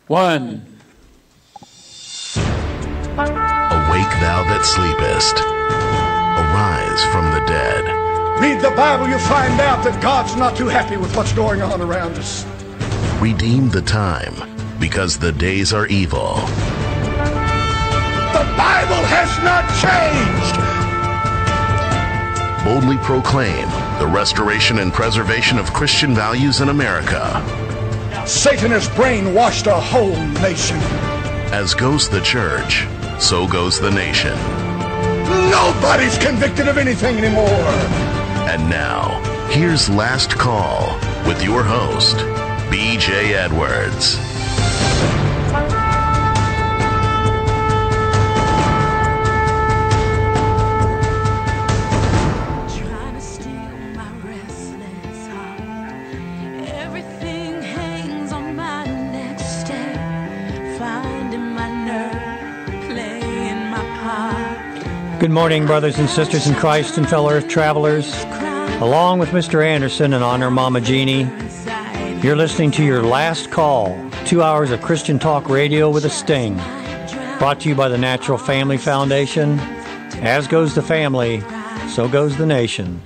One. Awake thou that sleepest. Arise from the dead. Read the Bible, you'll find out that God's not too happy with what's going on around us. Redeem the time, because the days are evil. The Bible has not changed. Boldly proclaim the restoration and preservation of Christian values in America. Satan has brainwashed a whole nation. As goes the church, so goes the nation. Nobody's convicted of anything anymore. And now, here's Last Call with your host, B.J. Edwards. Good morning, brothers and sisters in Christ and fellow earth travelers. Along with Mr. Anderson and Honor Mama Jeannie, you're listening to your Last Call, 2 hours of Christian talk radio with a sting. Brought to you by the Natural Family Foundation. As goes the family, so goes the nation.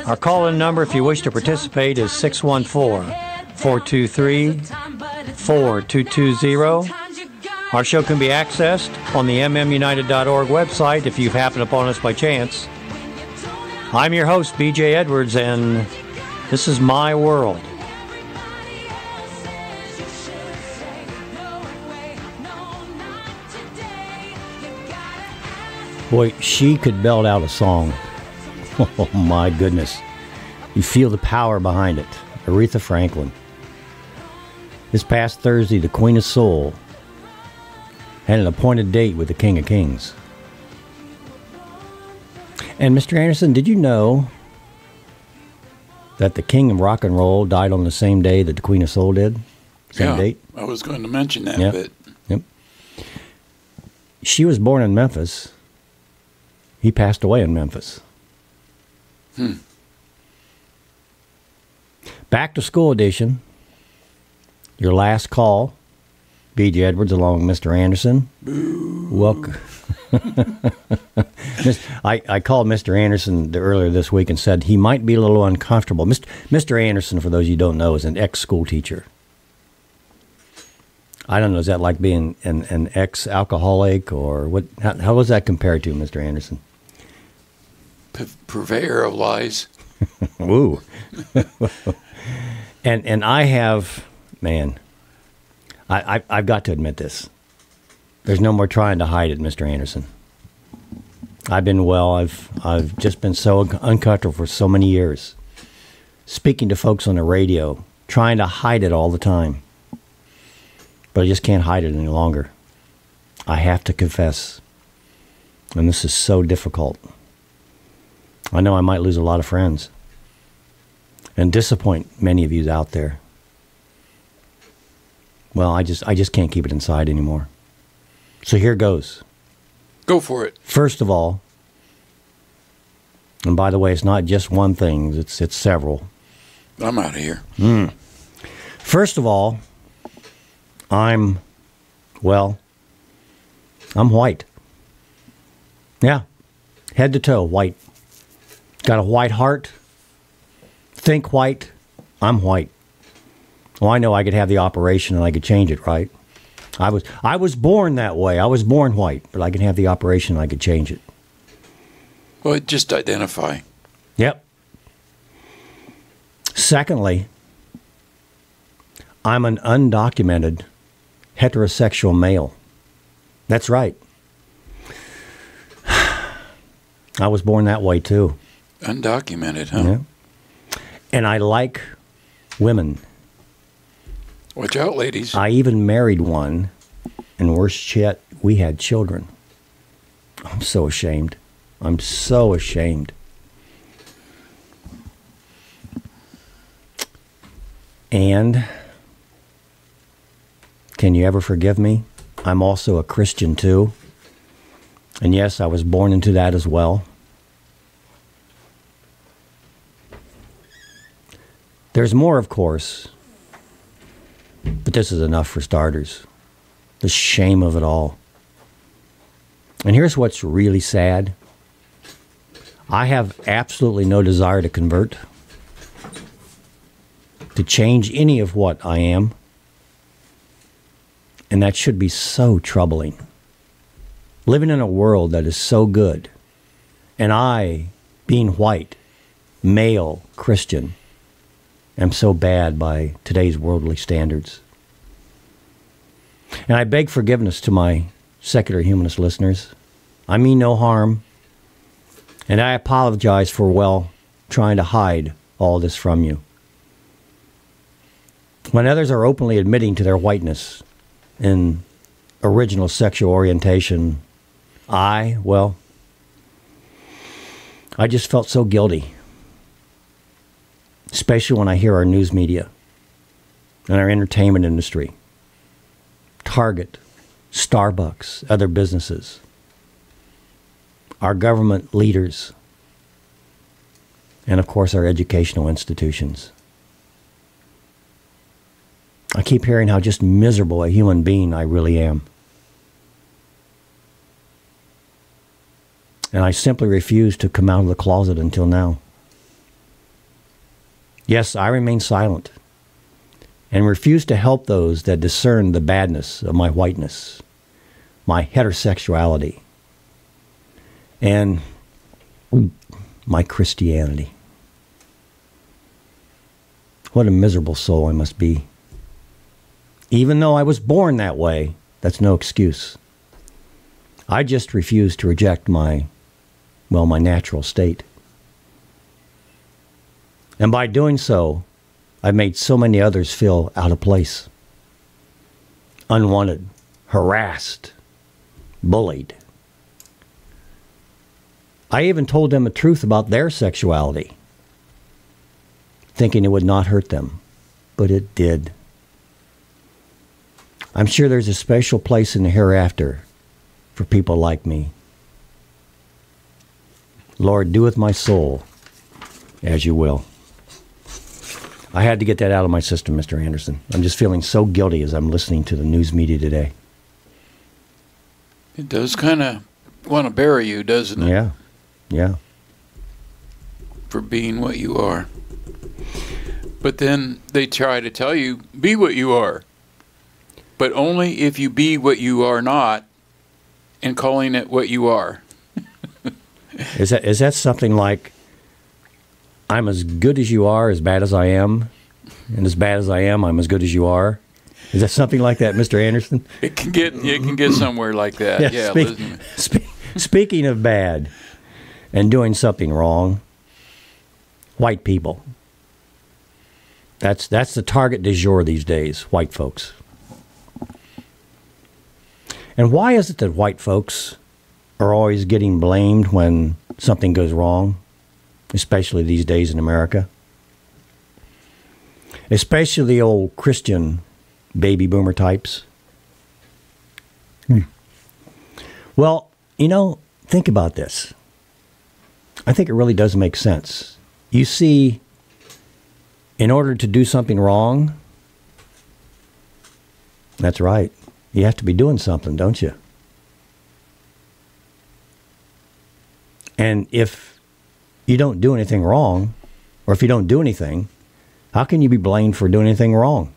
Our call-in number, if you wish to participate, is 614-423-4220. Our show can be accessed on the mmunited.org website if you've happened upon us by chance. I'm your host, B.J. Edwards, and this is my world. Boy, she could belt out a song. Oh, my goodness. You feel the power behind it. Aretha Franklin. This past Thursday, the Queen of Soul had an appointed date with the King of Kings. And Mr. Anderson, did you know that the King of Rock and Roll died on the same day that the Queen of Soul did? Same date? I was going to mention that, yep. but... Yep. She was born in Memphis. He passed away in Memphis. Back to School edition. Your last call. B.J. Edwards along with Mr. Anderson. Boo. Welcome. I called Mr. Anderson earlier this week and said he might be a little uncomfortable. Mr. Anderson, for those you don't know, is an ex-school teacher. I don't know, is that like being an ex-alcoholic or what? How was that compared to, Mr. Anderson? Purveyor of lies. Ooh. and I have, man... I've got to admit this. There's no more trying to hide it, Mr. Anderson. I've been well. I've just been so uncomfortable for so many years. Speaking to folks on the radio, trying to hide it all the time. But I just can't hide it any longer. I have to confess. And this is so difficult. I know I might lose a lot of friends. And disappoint many of you out there. Well, I just can't keep it inside anymore. So here goes. Go for it. First of all, and by the way, it's not just one thing, it's several. I'm out of here. First of all, I'm white. Yeah, head to toe, white. Got a white heart. Think white. I'm white. Well, I know I could have the operation and I could change it, right? I was born that way. I was born white, but I can have the operation and I could change it. Well, just identify. Yep. Secondly, I'm an undocumented heterosexual male. That's right. I was born that way too. Undocumented, huh? Yeah. And I like women. Watch out, ladies. I even married one, and worse yet, we had children. I'm so ashamed. I'm so ashamed. And can you ever forgive me? I'm also a Christian too. And yes, I was born into that as well. There's more, of course, but this is enough for starters. The shame of it all. And here's what's really sad. I have absolutely no desire to convert, to change any of what I am. And that should be so troubling. Living in a world that is so good, and I, being white, male, Christian, am so bad by today's worldly standards. And I beg forgiveness to my secular humanist listeners. I mean no harm. And I apologize for, well, trying to hide all this from you. When others are openly admitting to their whiteness and original sexual orientation, I just felt so guilty. Especially when I hear our news media and our entertainment industry, Target, Starbucks, other businesses, our government leaders, and of course our educational institutions. I keep hearing how just miserable a human being I really am. And I simply refuse to come out of the closet until now. Yes, I remain silent and refuse to help those that discern the badness of my whiteness, my heterosexuality, and my Christianity. What a miserable soul I must be. Even though I was born that way, that's no excuse. I just refuse to reject my natural state. And by doing so, I've made so many others feel out of place, unwanted, harassed, bullied. I even told them the truth about their sexuality, thinking it would not hurt them, but it did. I'm sure there's a special place in the hereafter for people like me. Lord, do with my soul as you will. I had to get that out of my system, Mr. Anderson. I'm just feeling so guilty as I'm listening to the news media today. It does kind of want to bury you, doesn't it? Yeah. For being what you are. But then they try to tell you, be what you are. But only if you be what you are not and calling it what you are. Is that something like, I'm as good as you are, as bad as I am, and as bad as I am, I'm as good as you are? Is that something like that, Mr. Anderson? It can get somewhere like that. Yeah. Speaking of bad and doing something wrong, white people. That's the target du jour these days, white folks. And why is it that white folks are always getting blamed when something goes wrong, especially these days in America? Especially the old Christian baby boomer types. Well, think about this. I think it really does make sense. You see, in order to do something wrong, that's right, you have to be doing something, don't you? And if you don't do anything wrong, or if you don't do anything, how can you be blamed for doing anything wrong?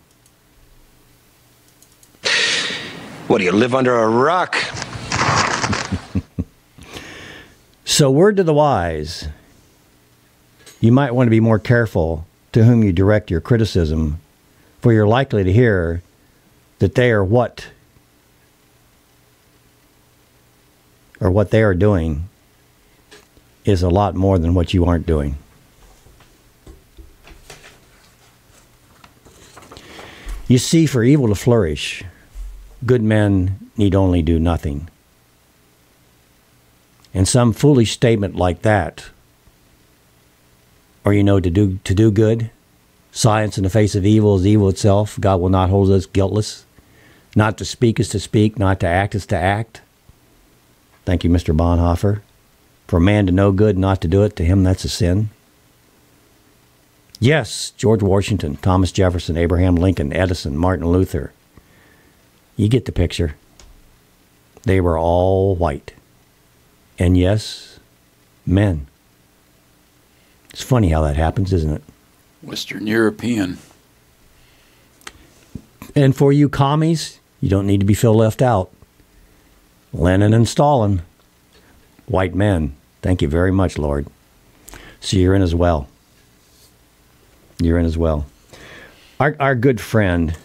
What, do you live under a rock? So, word to the wise, you might want to be more careful to whom you direct your criticism, for you're likely to hear that they are what they are doing is a lot more than what you aren't doing. You see, for evil to flourish, good men need only do nothing. And some foolish statement like that, or to do good, science in the face of evil is evil itself, God will not hold us guiltless, not to speak is to speak, not to act is to act. Thank you, Mr. Bonhoeffer. For a man to know good, not to do it, to him that's a sin. Yes, George Washington, Thomas Jefferson, Abraham Lincoln, Edison, Martin Luther, You get the picture. They were all white. And yes, men. It's funny how that happens, isn't it? Western European. And for you commies, you don't need to be feel left out. Lenin and Stalin, white men. Thank you very much, Lord. So you're in as well. You're in as well. Our good friend,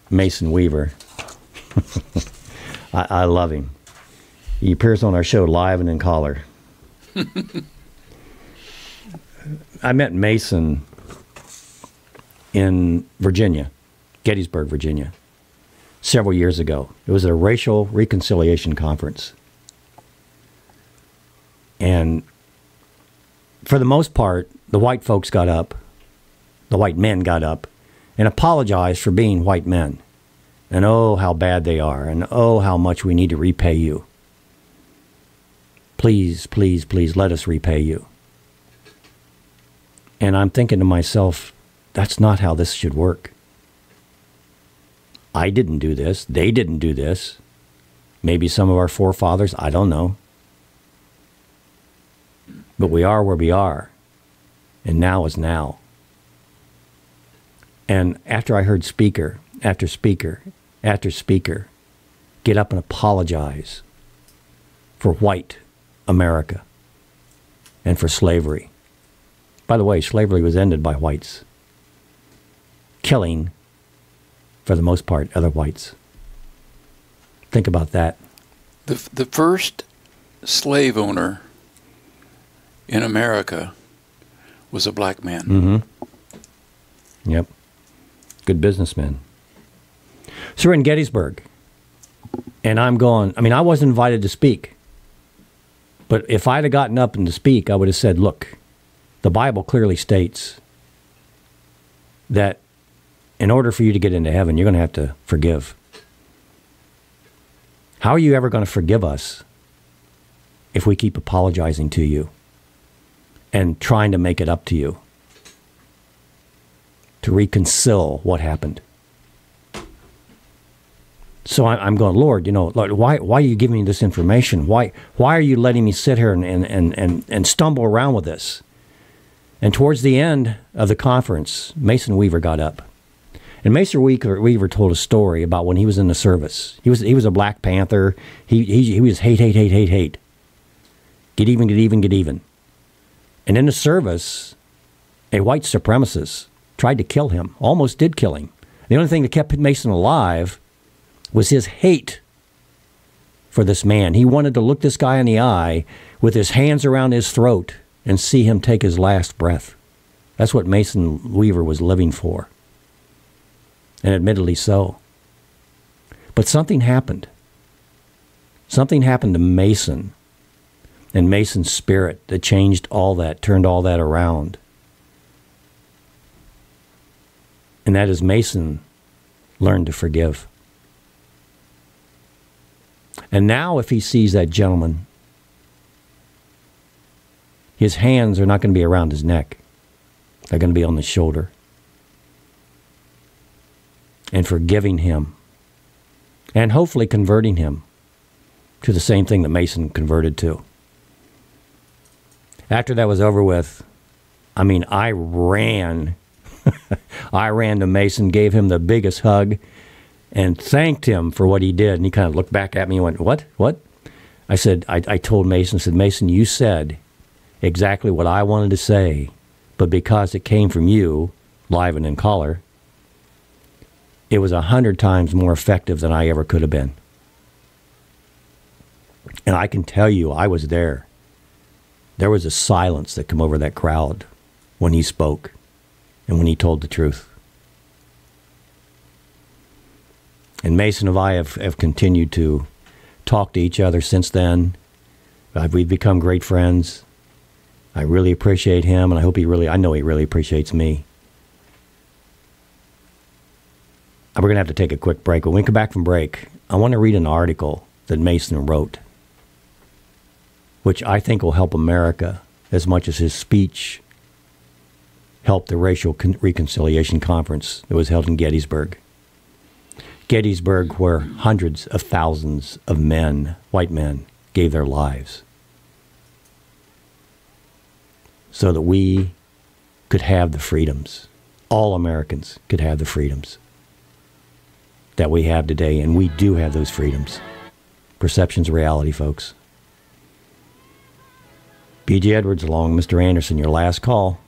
Mason Weaver, I love him. He appears on our show live and in color. I met Mason in Virginia, Gettysburg, Virginia, several years ago. It was at a racial reconciliation conference. And for the most part, the white folks got up, the white men got up, and apologized for being white men. And oh, how bad they are, and oh, how much we need to repay you. Please, please, please let us repay you. And I'm thinking to myself, that's not how this should work. I didn't do this. They didn't do this. Maybe some of our forefathers, I don't know. But we are where we are. And now is now. And after I heard speaker after speaker after speaker get up and apologize for white America and for slavery. By the way, slavery was ended by whites. Killing, for the most part, other whites. Think about that. The first slave owner in America was a black man. Mm-hmm. Yep. Good businessman. So we're in Gettysburg. And I'm going, I wasn't invited to speak. But if I'd have gotten up and to speak, I would have said, look, the Bible clearly states that in order for you to get into heaven, you're going to have to forgive. How are you ever going to forgive us if we keep apologizing to you and trying to make it up to you, to reconcile what happened? So I'm going, Lord, Lord, why are you giving me this information? Why are you letting me sit here and stumble around with this? And towards the end of the conference, Mason Weaver got up. And Mason Weaver told a story about when he was in the service. He was a Black Panther. He was hate. Get even, get even, get even. And in the service, a white supremacist tried to kill him, almost did kill him. The only thing that kept Mason alive was his hate for this man. He wanted to look this guy in the eye with his hands around his throat and see him take his last breath. That's what Mason Weaver was living for. And admittedly so. But something happened. Something happened to Mason and Mason's spirit that changed all that, turned all that around. And that is Mason learned to forgive. And now if he sees that gentleman, his hands are not going to be around his neck. They're going to be on the shoulder. And forgiving him. And hopefully converting him to the same thing that Mason converted to. After that was over with, I ran. I ran to Mason, gave him the biggest hug, and thanked him for what he did. And he kind of looked back at me and went, what? What? I said, I told Mason, I said, Mason, you said exactly what I wanted to say, but because it came from you, live and in color, it was 100 times more effective than I ever could have been. And I can tell you, I was there. There was a silence that came over that crowd when he spoke and when he told the truth. And Mason and I have continued to talk to each other since then. We've become great friends. I really appreciate him, and I know he really appreciates me. We're going to have to take a quick break. When we come back from break, I want to read an article that Mason wrote, which I think will help America as much as his speech helped the Racial Reconciliation Conference that was held in Gettysburg. Gettysburg, where hundreds of thousands of men, white men, gave their lives so that we could have the freedoms. All Americans could have the freedoms that we have today, and we do have those freedoms. Perception's reality, folks. B.J. Edwards along, Mr. Anderson, your last call.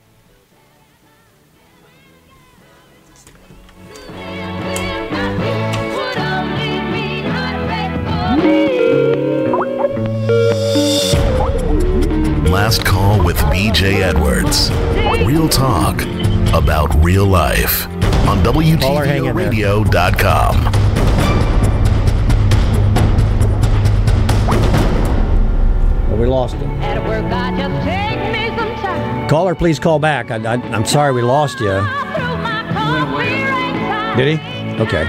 Last call with B.J. Edwards. Real talk about real life on WTVRadio.com. Well, we lost him. Caller, please call back. I'm sorry we lost you. Did he? Okay.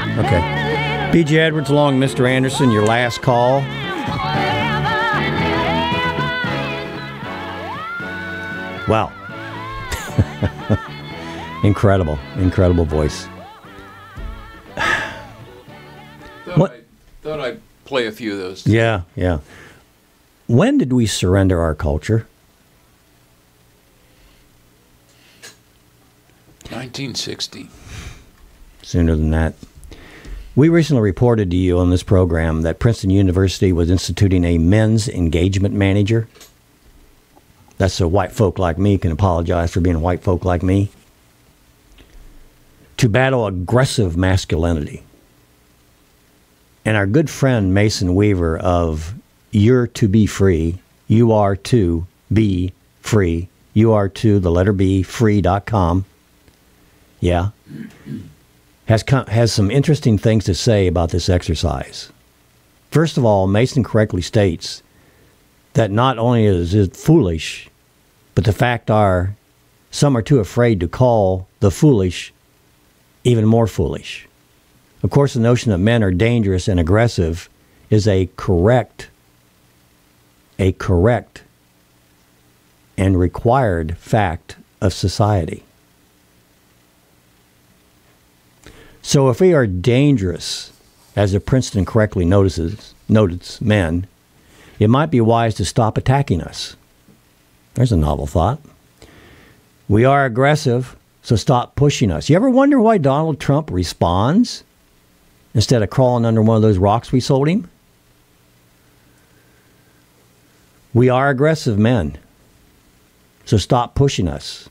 B.J. Edwards along, Mr. Anderson, your last call. Wow. Incredible voice. Thought I'd play a few of those. Yeah. When did we surrender our culture? 1960. Sooner than that. We recently reported to you on this program that Princeton University was instituting a men's engagement manager. That's so white folk like me can apologize for being white folk like me. To battle aggressive masculinity. And our good friend Mason Weaver of You're to Be Free, you are to be free, you are to the letter B, free.com. Yeah. Has some interesting things to say about this exercise. First of all, Mason correctly states that not only is it foolish, but the fact are some are too afraid to call the foolish even more foolish. Of course, the notion that men are dangerous and aggressive is a correct and required fact of society. So if we are dangerous, as the Princeton correctly notes men, it might be wise to stop attacking us. There's a novel thought. We are aggressive, so stop pushing us. You ever wonder why Donald Trump responds instead of crawling under one of those rocks we sold him? We are aggressive men, so stop pushing us.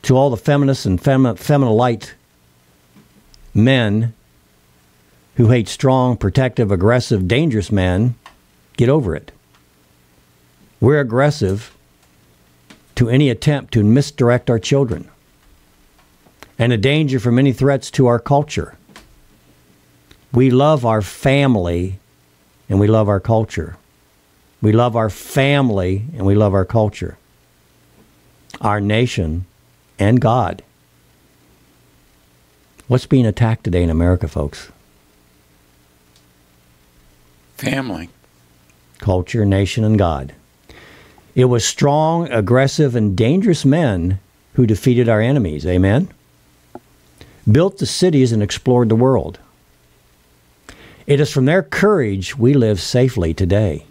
To all the feminists and feminine-light men who hate strong, protective, aggressive, dangerous men, get over it. We're aggressive to any attempt to misdirect our children and a danger from any threats to our culture. We love our family and we love our culture. We love our family and we love our culture, our nation, and God. What's being attacked today in America, folks? Family. Culture, nation, and God. It was strong, aggressive, and dangerous men who defeated our enemies. Amen? Built the cities and explored the world. It is from their courage we live safely today.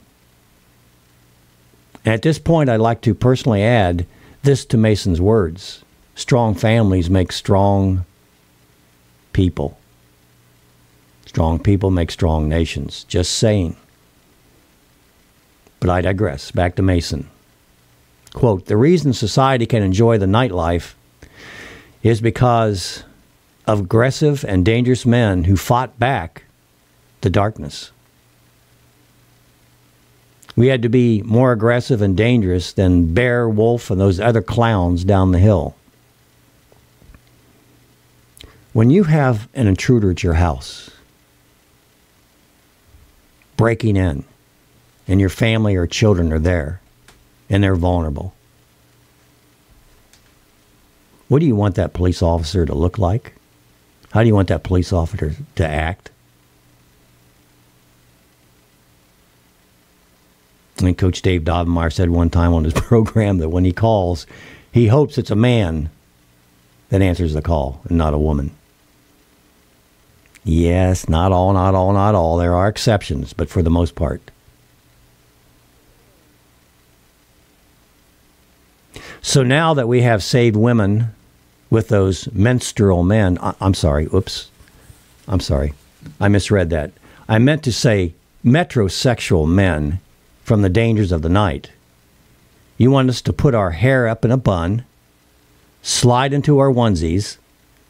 And at this point, I'd like to personally add this to Mason's words. Strong families make strong people. Strong people make strong nations. Just saying. But I digress. Back to Mason. Quote, the reason society can enjoy the nightlife is because of aggressive and dangerous men who fought back the darkness. We had to be more aggressive and dangerous than Bear, Wolf, and those other clowns down the hill. When you have an intruder at your house, breaking in, and your family or children are there, and they're vulnerable, what do you want that police officer to look like? How do you want that police officer to act? I think Coach Dave Dobbenmeyer said one time on his program that when he calls, he hopes it's a man that answers the call and not a woman. Yes, not all, not all, not all. There are exceptions, but for the most part. So now that we have saved women with those menstrual men, I'm sorry, oops, I'm sorry, I misread that. I meant to say metrosexual men from the dangers of the night. You want us to put our hair up in a bun, slide into our onesies,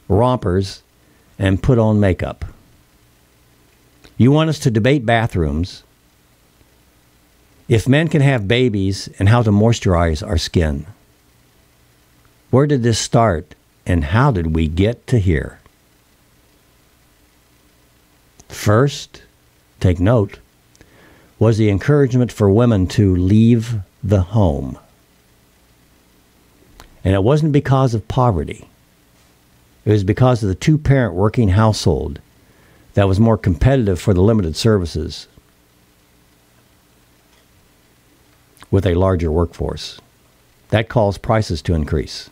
rompers, and put on makeup. You want us to debate bathrooms, if men can have babies, and how to moisturize our skin. Where did this start, and how did we get to here? First, take note, was the encouragement for women to leave the home. And it wasn't because of poverty. It was because of the two-parent working household that was more competitive for the limited services with a larger workforce. That caused prices to increase.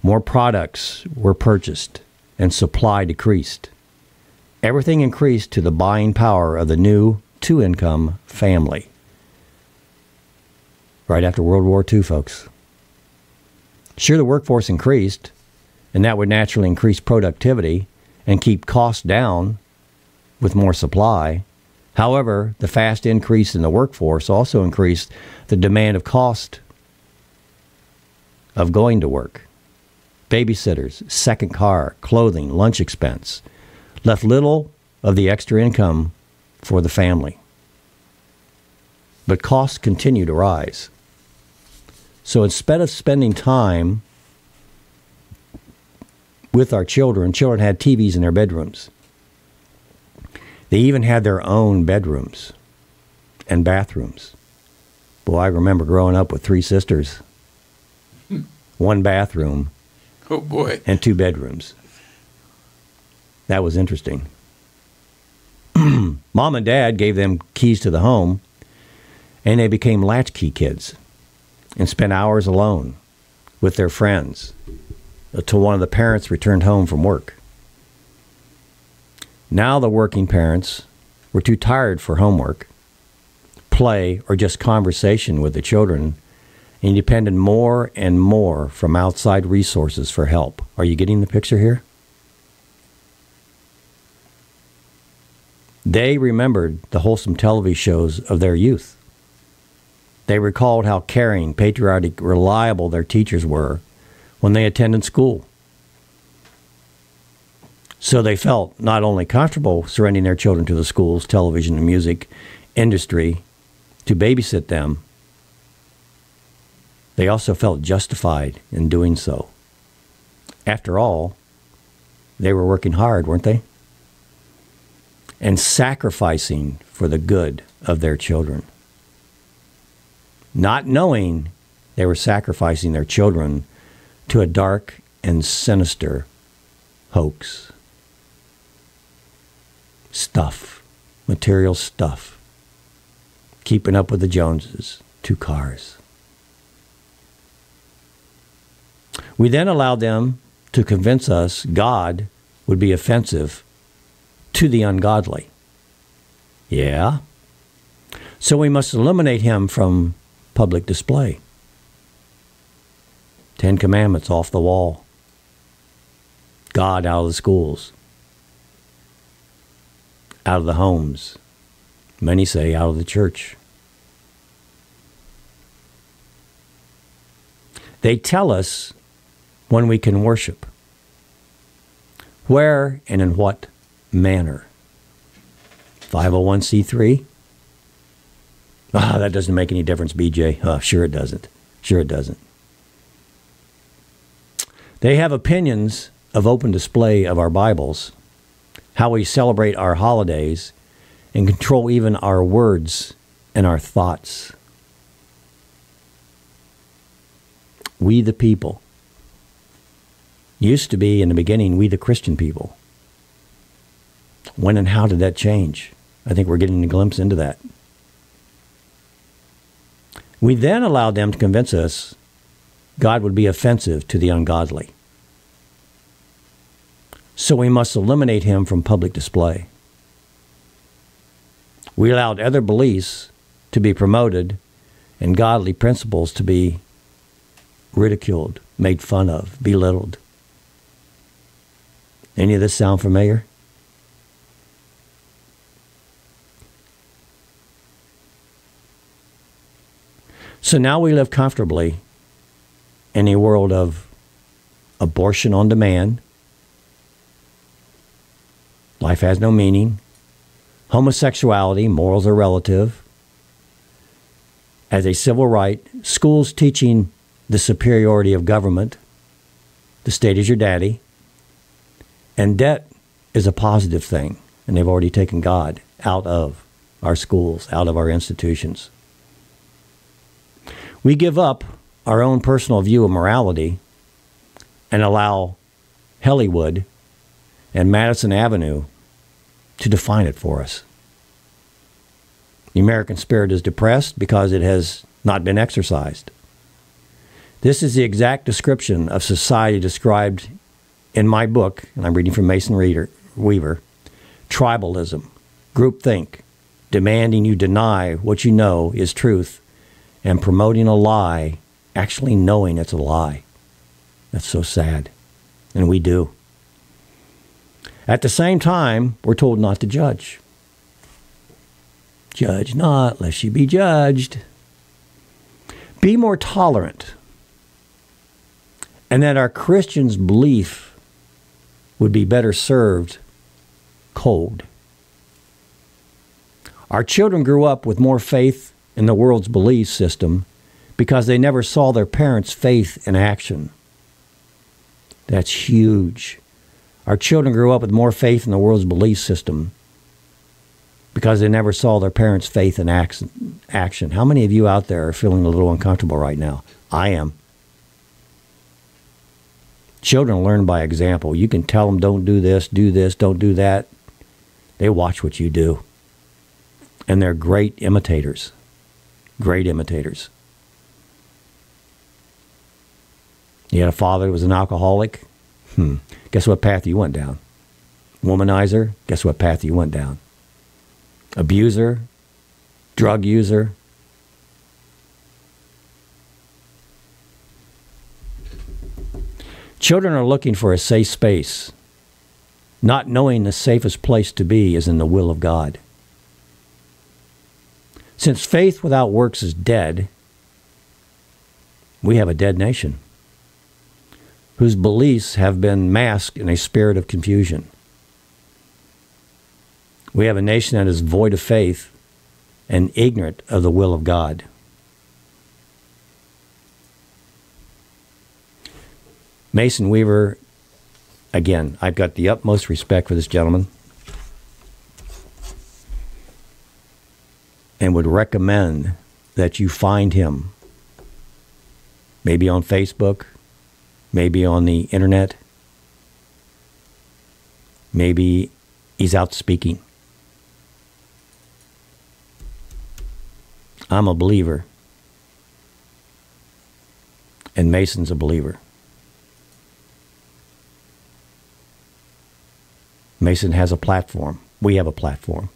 More products were purchased and supply decreased. Everything increased to the buying power of the new two-income family. Right after World War II, folks. Sure, the workforce increased, and that would naturally increase productivity and keep costs down with more supply. However, the fast increase in the workforce also increased the demand of cost of going to work. Babysitters, second car, clothing, lunch expense, left little of the extra income for the family. But costs continue to rise. So instead of spending time with our children had TVs in their bedrooms. They even had their own bedrooms and bathrooms. Boy, I remember growing up with three sisters. One bathroom. Oh, boy. And two bedrooms. That was interesting. Mom and Dad gave them keys to the home, and they became latchkey kids and spent hours alone with their friends until one of the parents returned home from work. Now the working parents were too tired for homework, play, or just conversation with the children, and depended more and more from outside resources for help. Are you getting the picture here? They remembered the wholesome television shows of their youth. They recalled how caring, patriotic, reliable their teachers were when they attended school. So they felt not only comfortable surrendering their children to the schools, television, and music industry to babysit them, they also felt justified in doing so. After all, they were working hard, weren't they? And sacrificing for the good of their children. Not knowing they were sacrificing their children to a dark and sinister hoax. Stuff, material stuff. Keeping up with the Joneses, 2 cars. We then allowed them to convince us God would be offensive to the ungodly. Yeah. So we must eliminate him from public display. 10 Commandments off the wall. God out of the schools. Out of the homes. Many say out of the church. They tell us when we can worship. Where and in what manner? 501c3? That doesn't make any difference, BJ. Sure it doesn't. Sure it doesn't. They have opinions of open display of our Bibles, how we celebrate our holidays, and control even our words and our thoughts. We the people. Used to be, in the beginning, we the Christian people. When and how did that change? I think we're getting a glimpse into that. We then allowed them to convince us God would be offensive to the ungodly. so we must eliminate him from public display. We allowed other beliefs to be promoted and godly principles to be ridiculed, made fun of, belittled. Any of this sound familiar? So now we live comfortably in a world of abortion on demand. Life has no meaning. Homosexuality, morals are relative. As a civil right, schools teaching the superiority of government. The state is your daddy. And debt is a positive thing. And they've already taken God out of our schools, out of our institutions. We give up our own personal view of morality and allow Hollywood and Madison Avenue to define it for us. The American spirit is depressed because it has not been exercised. This is the exact description of society described in my book, and I'm reading from Mason Weaver, tribalism, groupthink, demanding you deny what you know is truth, and promoting a lie, actually knowing it's a lie. That's so sad. And we do. At the same time, we're told not to judge. Judge not, lest you be judged. Be more tolerant. And that our Christians' belief would be better served cold. Our children grew up with more faith in the world's belief system because they never saw their parents' faith in action. That's huge. Our children grew up with more faith in the world's belief system because they never saw their parents' faith in action. How many of you out there are feeling a little uncomfortable right now? I am. Children learn by example. You can tell them, don't do this, don't do that. They watch what you do. And they're great imitators. Great imitators. You had a father that was an alcoholic. Guess what path you went down? Womanizer. Guess what path you went down? Abuser. Drug user. Children are looking for a safe space, not knowing the safest place to be is in the will of God. Since faith without works is dead, we have a dead nation whose beliefs have been masked in a spirit of confusion. We have a nation that is void of faith and ignorant of the will of God. Mason Weaver, again, I've got the utmost respect for this gentleman and would recommend that you find him maybe on Facebook, maybe on the internet, maybe he's out speaking. I'm a believer, and Mason's a believer. Mason has a platform. We have a platform.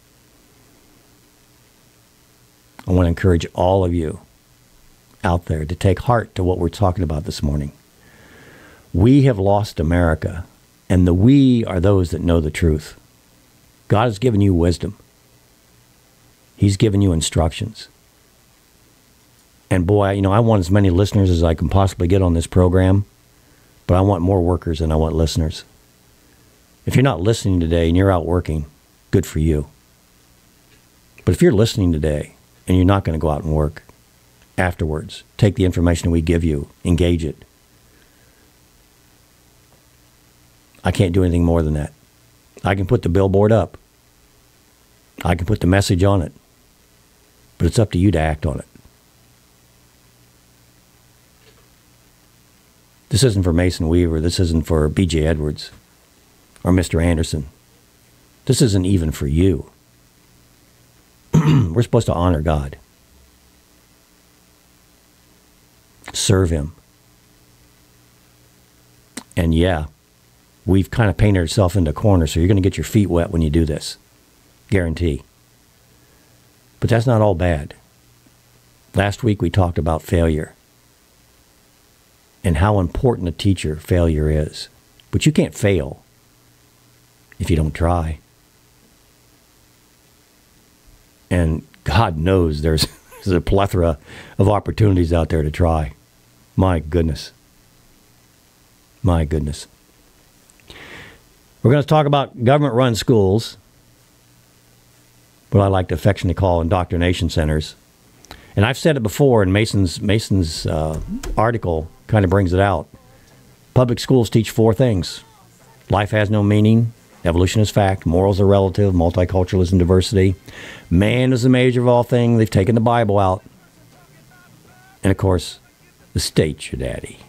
I want to encourage all of you out there to take heart to what we're talking about this morning. We have lost America, and the we are those that know the truth. God has given you wisdom. He's given you instructions. And boy, I want as many listeners as I can possibly get on this program, but I want more workers than I want listeners. If you're not listening today and you're out working, good for you. But if you're listening today and you're not going to go out and work afterwards, take the information we give you, engage it. I can't do anything more than that. I can put the billboard up. I can put the message on it. But it's up to you to act on it. This isn't for Mason Weaver. This isn't for B.J. Edwards or Mr. Anderson. This isn't even for you. We're supposed to honor God. Serve Him. And yeah, we've kind of painted ourselves into a corner, so you're going to get your feet wet when you do this. Guarantee. But that's not all bad. Last week we talked about failure and how important a teacher failure is. But you can't fail if you don't try. And God knows there's a plethora of opportunities out there to try. My goodness. My goodness. We're going to talk about government-run schools, what I like to affectionately call indoctrination centers. And I've said it before, and Mason's article kind of brings it out. Public schools teach 4 things. Life has no meaning. Evolution is fact. Morals are relative. Multiculturalism, diversity. Man is the measure of all things. They've taken the Bible out. And, of course, the state's your daddy.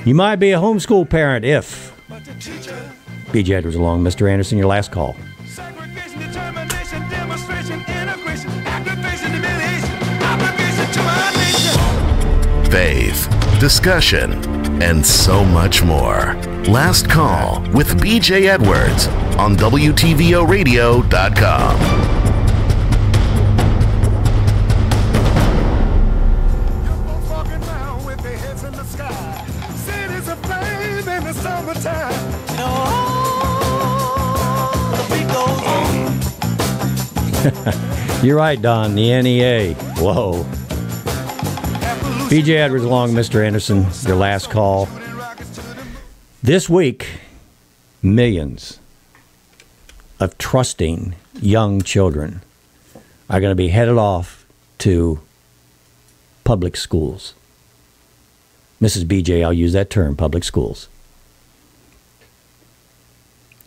You might be a homeschool parent if... B.J. Edwards along, Mr. Anderson, your last call. Faith, discussion, and so much more. Last Call with B.J. Edwards on WTVOradio.com. You're right, Don. The NEA. Whoa. B.J. Edwards along, Mr. Anderson, your last call. This week, millions of trusting young children are going to be headed off to public schools. Mrs. B.J., I'll use that term, public schools.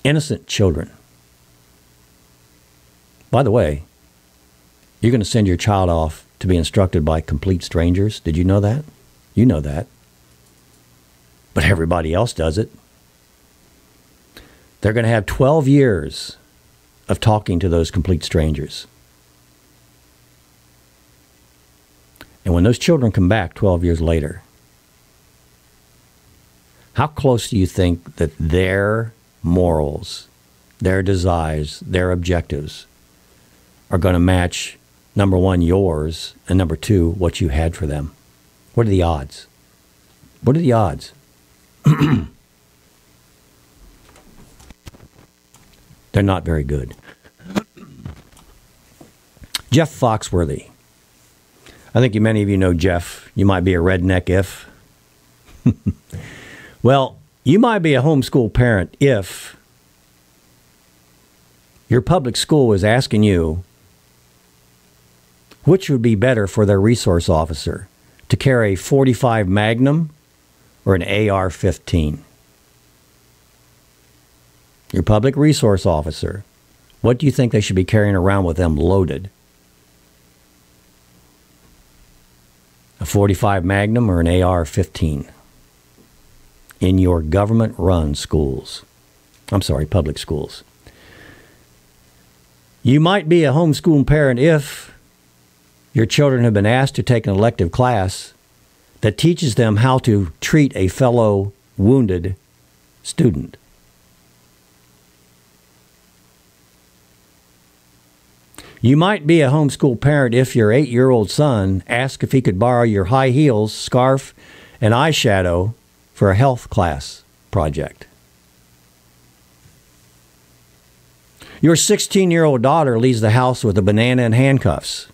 Innocent children. By the way, you're going to send your child off to be instructed by complete strangers. Did you know that? You know that. But everybody else does it. They're going to have 12 years of talking to those complete strangers. And when those children come back 12 years later, how close do you think that their morals, their desires, their objectives are going to match, number one, yours, and number two, what you had for them? What are the odds? What are the odds? They're not very good. Jeff Foxworthy. I think many of you know Jeff. You might be a redneck if. Well, you might be a homeschool parent if your public school is asking you which would be better for their resource officer, to carry a .45 Magnum or an AR-15. Your public resource officer, what do you think they should be carrying around with them loaded? A .45 Magnum or an AR-15 in your government-run schools. I'm sorry, public schools. You might be a homeschool parent if your children have been asked to take an elective class that teaches them how to treat a fellow wounded student. You might be a homeschool parent if your 8-year-old son asked if he could borrow your high heels, scarf, and eyeshadow for a health class project. Your 16-year-old daughter leaves the house with a banana and handcuffs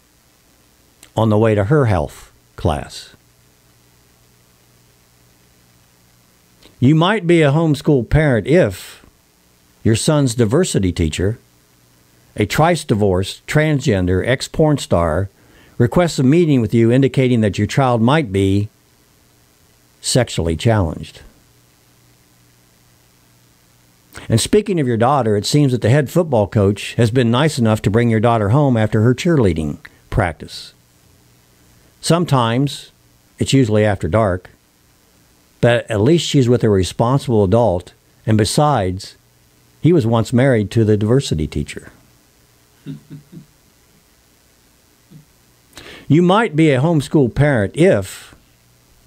on the way to her health class. You might be a homeschool parent if your son's diversity teacher, a trice-divorced, transgender, ex-porn star, requests a meeting with you indicating that your child might be sexually challenged. And speaking of your daughter, it seems that the head football coach has been nice enough to bring your daughter home after her cheerleading practice. Sometimes, it's usually after dark, but at least she's with a responsible adult, and besides, he was once married to the diversity teacher. You might be a homeschool parent if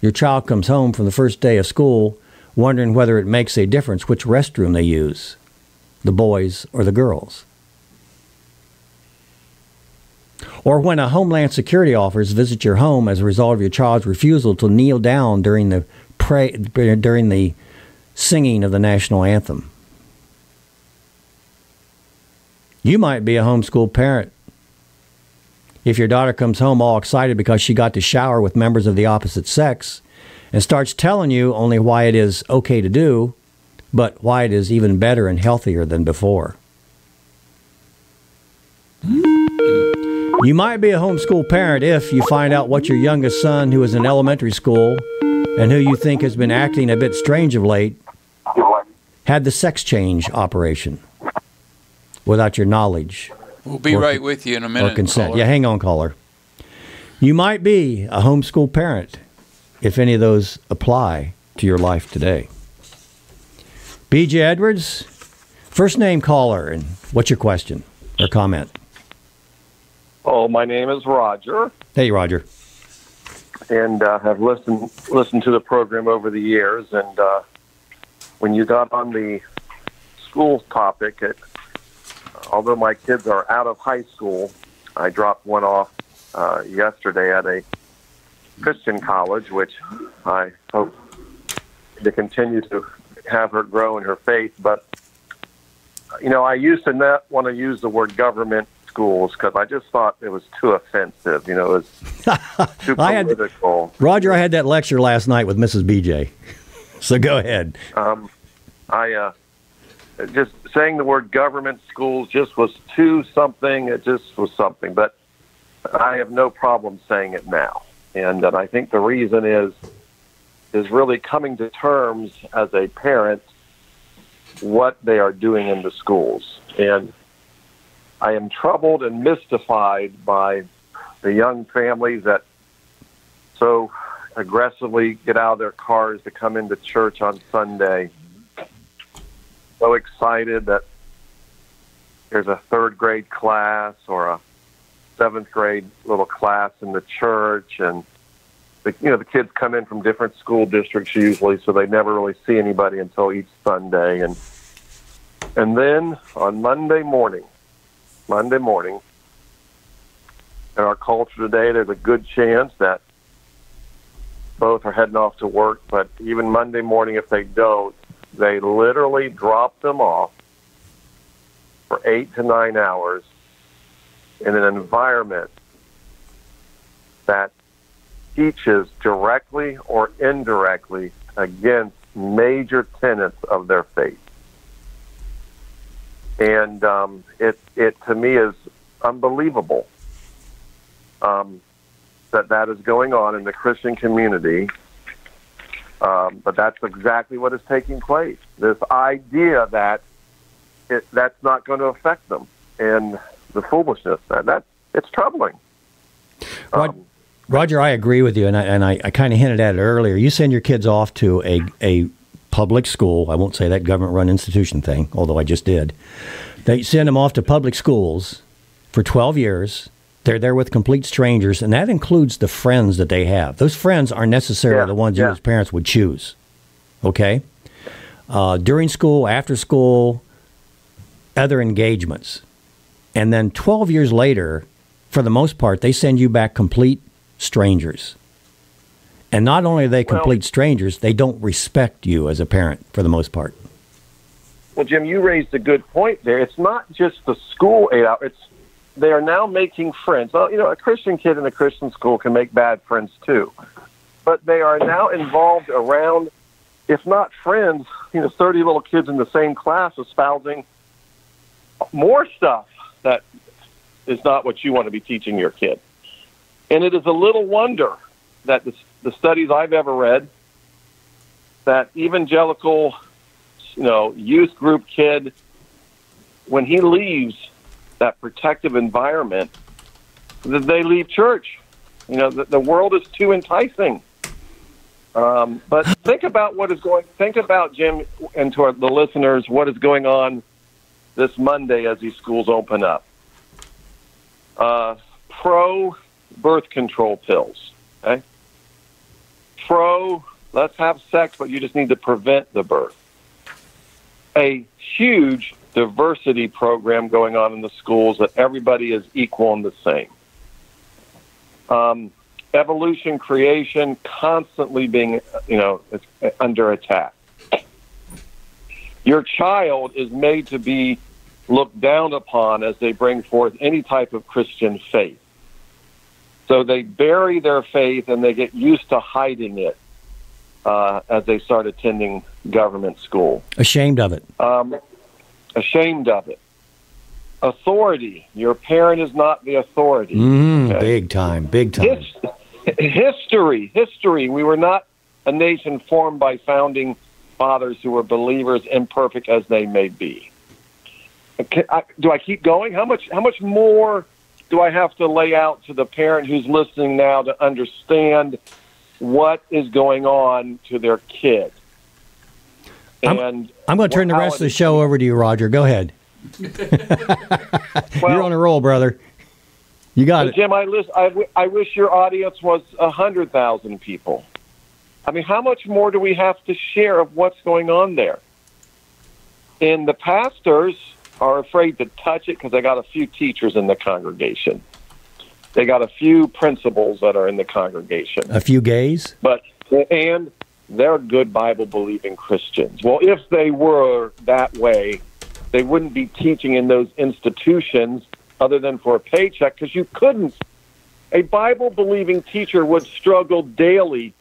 your child comes home from the first day of school wondering whether it makes a difference which restroom they use, the boys or the girls. Or when a Homeland Security officer visits your home as a result of your child's refusal to kneel down during the singing of the national anthem. You might be a homeschool parent if your daughter comes home all excited because she got to shower with members of the opposite sex and starts telling you only why it is okay to do, but why it is even better and healthier than before. You might be a homeschool parent if you find out what your youngest son, who is in elementary school and who you think has been acting a bit strange of late, had the sex change operation without your knowledge. We'll be right with you in a minute. Or consent. Caller. Yeah, hang on, caller. You might be a homeschool parent if any of those apply to your life today. B.J. Edwards, first name caller, and what's your question or comment? Oh, my name is Roger. Hey, Roger. And have listened to the program over the years. And when you got on the school topic, although my kids are out of high school, I dropped one off yesterday at a Christian college, which I hope to continue to have her grow in her faith. But, you know, I used to not want to use the word government schools because I just thought it was too offensive. You know, it was too political. Roger, I had that lecture last night with Mrs. BJ. So go ahead. I just saying the word government schools just was too something. It just was something. But I have no problem saying it now. And I think the reason is really coming to terms as a parent what they are doing in the schools. And I am troubled and mystified by the young families that so aggressively get out of their cars to come into church on Sunday, so excited that there's a third grade class or a seventh grade little class in the church, and the kids come in from different school districts usually, so they never really see anybody until each Sunday, and then on Monday morning, in our culture today, there's a good chance that both are heading off to work, but even Monday morning, if they don't, they literally drop them off for 8 to 9 hours in an environment that teaches directly or indirectly against major tenets of their faith. And it to me is unbelievable that is going on in the Christian community. But that's exactly what is taking place. This idea that that's not going to affect them, and the foolishness it's troubling. Roger, I agree with you, and I kind of hinted at it earlier. You send your kids off to a public school. I won't say that government-run institution thing, although I just did. They send them off to public schools for 12 years. They're there with complete strangers, and that includes the friends that they have. Those friends aren't necessarily the ones you as parents would choose, okay? During school, after school, other engagements. And then 12 years later, for the most part, they send you back complete strangers. And not only are they complete strangers, they don't respect you as a parent for the most part. Well, Jim, you raised a good point there. It's not just the school 8 hours. They are now making friends. Well, a Christian kid in a Christian school can make bad friends too. But they are now involved around, if not friends, 30 little kids in the same class espousing more stuff that is not what you want to be teaching your kid. And it is a little wonder that the studies I've ever read, that evangelical, youth group kid, when he leaves that protective environment, that they leave church. The world is too enticing. But think about Jim, and to the listeners, what is going on this Monday as these schools open up. Pro birth control pills, okay? Pro Let's have sex, but you just need to prevent the birth. A huge diversity program going on in the schools that everybody is equal and the same. Evolution, creation, constantly being, under attack. Your child is made to be looked down upon as they bring forth any type of Christian faith. So they bury their faith and they get used to hiding it as they start attending government school. Ashamed of it. Ashamed of it. Authority. Your parent is not the authority. Okay? Big time. History. We were not a nation formed by founding fathers who were believers, imperfect as they may be. Do I keep going? How much more do I have to lay out to the parent who's listening now to understand what is going on to their kid? And I'm going to turn the rest of the show over to you, Roger. Go ahead. You're on a roll, brother. You got it. Jim, I wish your audience was 100,000 people. I mean, how much more do we have to share of what's going on there? And the pastors are afraid to touch it because they got a few teachers in the congregation. They got a few principals that are in the congregation. A few gays? And they're good Bible-believing Christians. Well, if they were that way, they wouldn't be teaching in those institutions other than for a paycheck, because you couldn't. A Bible-believing teacher would struggle daily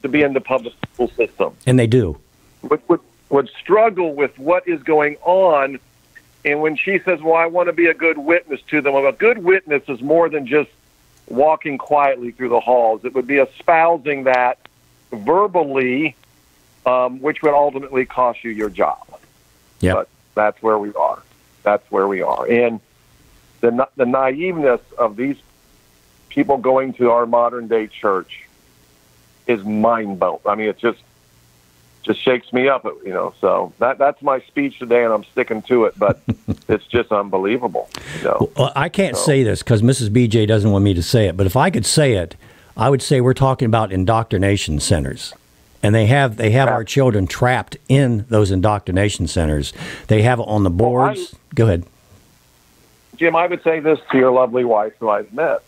to be in the public school system. And they do. Would struggle with what is going on. And when she says, well, I want to be a good witness to them, well, a good witness is more than just walking quietly through the halls. It would be espousing that verbally, which would ultimately cost you your job. Yeah. But that's where we are. And the naiveness of these people going to our modern-day church is mind-blowing. I mean, it just shakes me up, So that's my speech today, and I'm sticking to it. But it's just unbelievable. Well, I can't say this because Mrs. BJ doesn't want me to say it. But if I could say it, I would say we're talking about indoctrination centers, and they have our children trapped in those indoctrination centers. They have it on the boards. Go ahead, Jim. I would say this to your lovely wife, who I've met.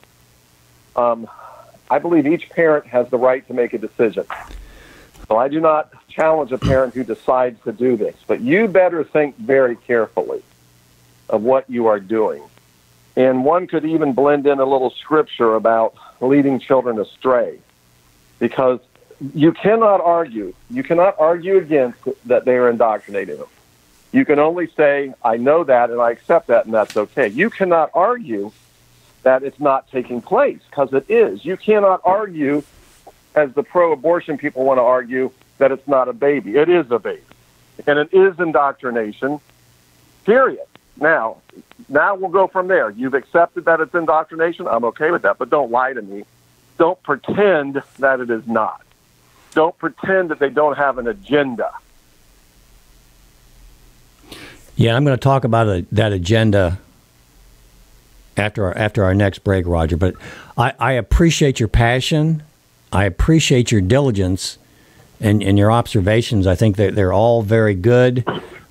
I believe each parent has the right to make a decision. So I do not challenge a parent who decides to do this, but you better think very carefully of what you are doing. And one could even blend in a little scripture about leading children astray, because you cannot argue against that they are indoctrinating them. You can only say, I know that and I accept that, and that's okay. You cannot argue that it's not taking place, because it is. You cannot argue, as the pro-abortion people want to argue, that it's not a baby. It is a baby. And it is indoctrination, period. Now we'll go from there. You've accepted that it's indoctrination. I'm okay with that, but don't lie to me. Don't pretend that it is not. Don't pretend that they don't have an agenda. Yeah, I'm going to talk about that agenda after our next break, Roger. But I appreciate your passion. I appreciate your diligence and your observations. I think that they're all very good.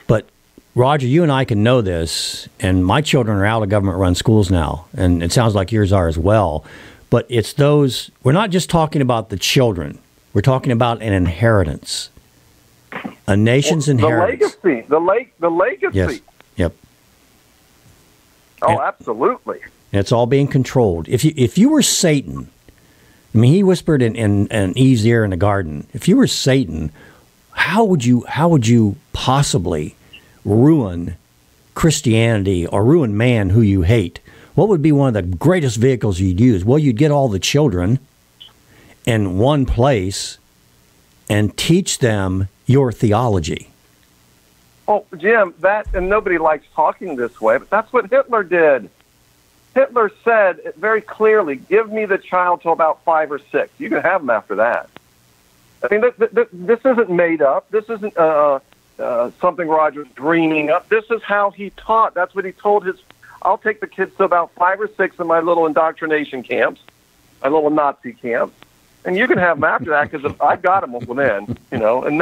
But, Roger, you and I can know this, and my children are out of government-run schools now, and it sounds like yours are as well. But it's those, we're not just talking about the children. We're talking about an inheritance, a nation's inheritance. The legacy. Yes. Yep. Oh, absolutely. And it's all being controlled. If you were Satan, I mean, he whispered in Eve's ear in the garden. If you were Satan, how would you possibly ruin Christianity or ruin man who you hate? What would be one of the greatest vehicles you'd use? Well, you'd get all the children in one place and teach them your theology. Oh, Jim, and nobody likes talking this way, but that's what Hitler did. Hitler said very clearly, give me the child till about 5 or 6. You can have them after that. I mean, this isn't made up. This isn't something Roger's dreaming up. This is how he taught. That's what he told I'll take the kids to about 5 or 6 in my little indoctrination camps, my little Nazi camps, and you can have them after that because I got them then, and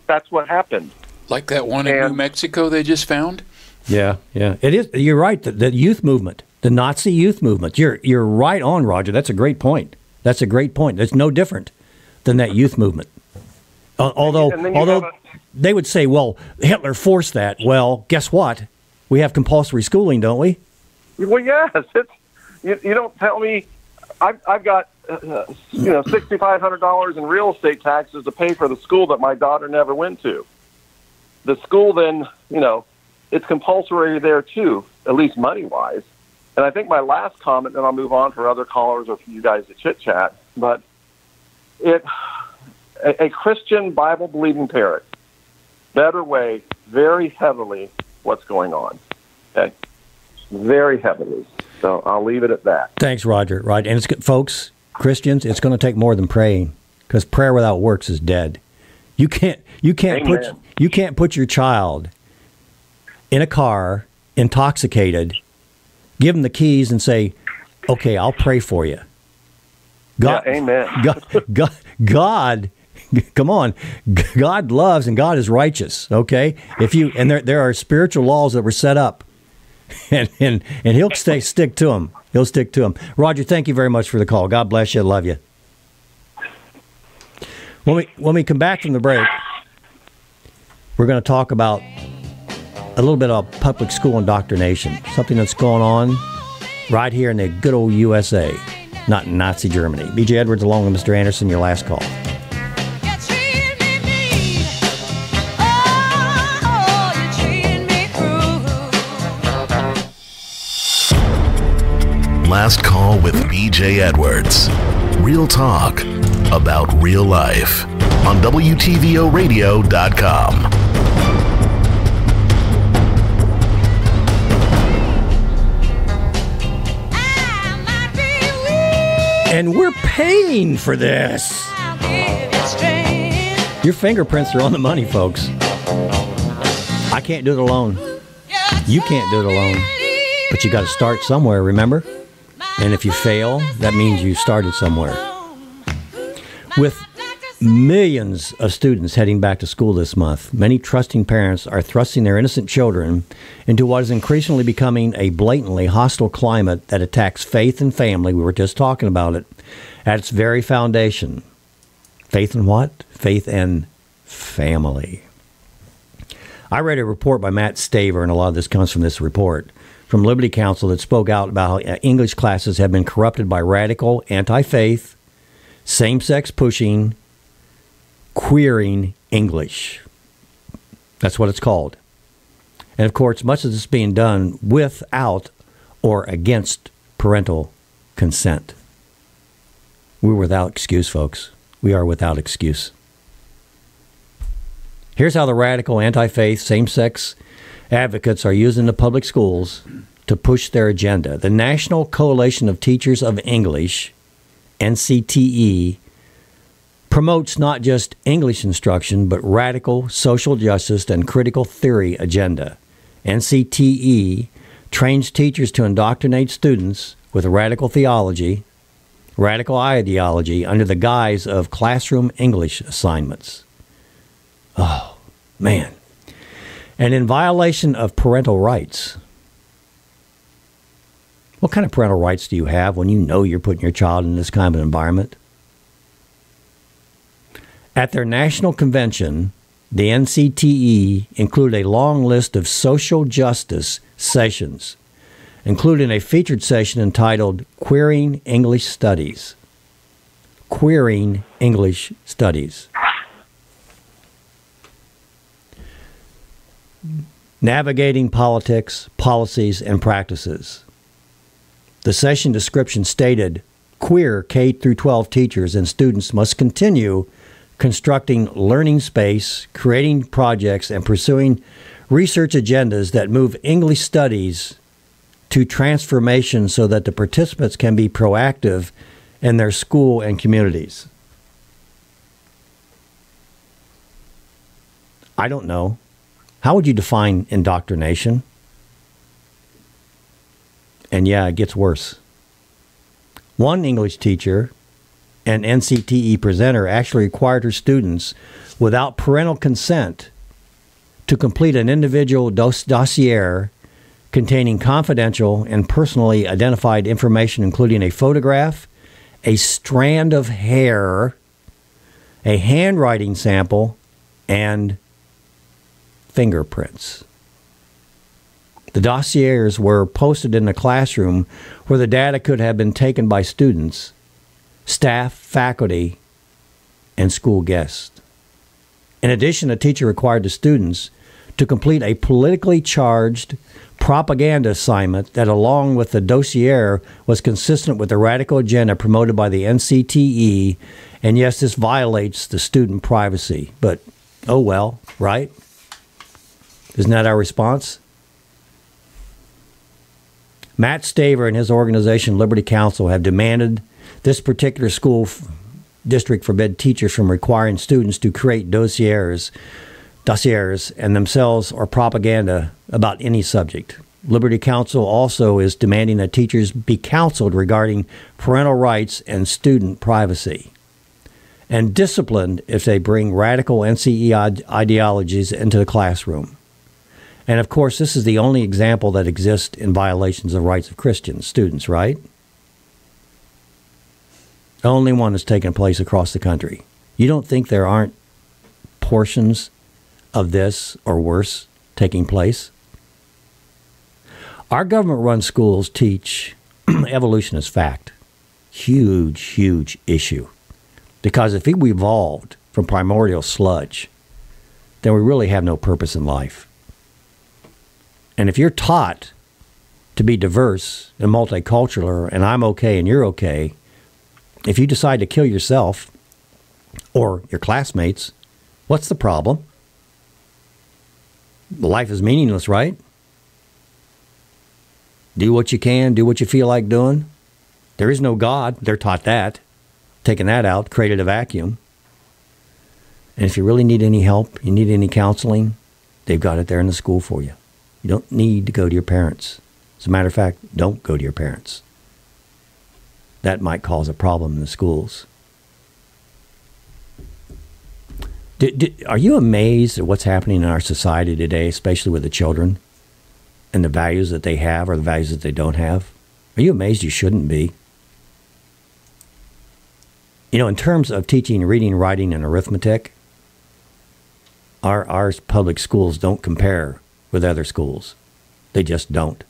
that's what happened. Like that one in New Mexico they just found? Yeah. It is. You're right. The youth movement, the Nazi youth movement. You're right on, Roger. That's a great point. It's no different than that youth movement. Although they would say, well, Hitler forced that. Well, guess what? We have compulsory schooling, don't we? Well, yes. You don't tell me. I've got $6,500 in real estate taxes to pay for the school that my daughter never went to. The school then, it's compulsory there too, at least money-wise. And I think my last comment, and I'll move on for other callers or for you guys to chit-chat, but a Christian Bible-believing parent better weigh very heavily what's going on. Okay? Very heavily. So I'll leave it at that. Thanks, Roger. Right, and folks, Christians, it's going to take more than praying, because prayer without works is dead. You can't put your child in a car, intoxicated, give them the keys, and say, "Okay, I'll pray for you." God, yeah, amen. God, come on, God loves and God is righteous. Okay, there are spiritual laws that were set up, and He'll stick to them. He'll stick to them. Roger, thank you very much for the call. God bless you. Love you. When we come back from the break, we're going to talk about a little bit of public school indoctrination, something that's going on right here in the good old USA, not in Nazi Germany. B.J. Edwards along with Mr. Anderson, your last call. Last call with B.J. Edwards. Real talk about real life on WTVOradio.com. And we're paying for this. Your fingerprints are on the money, folks. I can't do it alone. You can't do it alone. But you got to start somewhere, remember? And if you fail, that means you started somewhere. With millions of students heading back to school this month, many trusting parents are thrusting their innocent children into what is increasingly becoming a blatantly hostile climate that attacks faith and family. We were just talking about it at its very foundation. Faith in what? Faith and family. I read a report by Matt Staver, and a lot of this comes from this report, from Liberty Counsel, that spoke out about how English classes have been corrupted by radical anti-faith, same-sex pushing, queering English. That's what it's called. And of course, much of this is being done without or against parental consent. We're without excuse, folks. We are without excuse. Here's how the radical anti-faith, same-sex advocates are using the public schools to push their agenda. The National Coalition of Teachers of English, NCTE, promotes not just English instruction, but radical social justice and critical theory agenda. NCTE trains teachers to indoctrinate students with radical theology, radical ideology under the guise of classroom English assignments. Oh, man. And in violation of parental rights. What kind of parental rights do you have when you know you're putting your child in this kind of an environment? At their national convention, the NCTE included a long list of social justice sessions, including a featured session entitled Queering English Studies. Queering English Studies. Navigating politics, policies, and practices. The session description stated, queer K through 12 teachers and students must continue constructing learning space, creating projects, and pursuing research agendas that move English studies to transformation so that the participants can be proactive in their school and communities. I don't know. How would you define indoctrination? And yeah, it gets worse. One English teacher an NCTE presenter actually required her students, without parental consent, to complete an individual dossier containing confidential and personally identified information, including a photograph, a strand of hair, a handwriting sample, and fingerprints. The dossiers were posted in the classroom where the data could have been taken by students, staff, faculty, and school guests. In addition, the teacher required the students to complete a politically charged propaganda assignment that, along with the dossier, was consistent with the radical agenda promoted by the NCTE. And yes, this violates the student privacy. But, oh well, right? Isn't that our response? Matt Staver and his organization, Liberty Counsel, have demanded this particular school district forbid teachers from requiring students to create dossiers and themselves or propaganda about any subject. Liberty Counsel also is demanding that teachers be counseled regarding parental rights and student privacy, and disciplined if they bring radical NCE ideologies into the classroom. And of course, this is the only example that exists in violations of rights of Christian students, right? The only one that's taken place across the country. You don't think there aren't portions of this or worse taking place? Our government-run schools teach evolution as fact. Huge, huge issue. Because if we evolved from primordial sludge, then we really have no purpose in life. And if you're taught to be diverse and multicultural, and I'm okay and you're okay, if you decide to kill yourself or your classmates, what's the problem? Life is meaningless, right? Do what you can, do what you feel like doing. There is no God. They're taught that. Taking that out created a vacuum. And if you really need any help, you need any counseling, they've got it there in the school for you. You don't need to go to your parents. As a matter of fact, don't go to your parents. That might cause a problem in the schools. Are you amazed at what's happening in our society today, especially with the children, and the values that they have or the values that they don't have? Are you amazed? You shouldn't be. You know, in terms of teaching reading, writing, and arithmetic, our public schools don't compare with other schools. They just don't.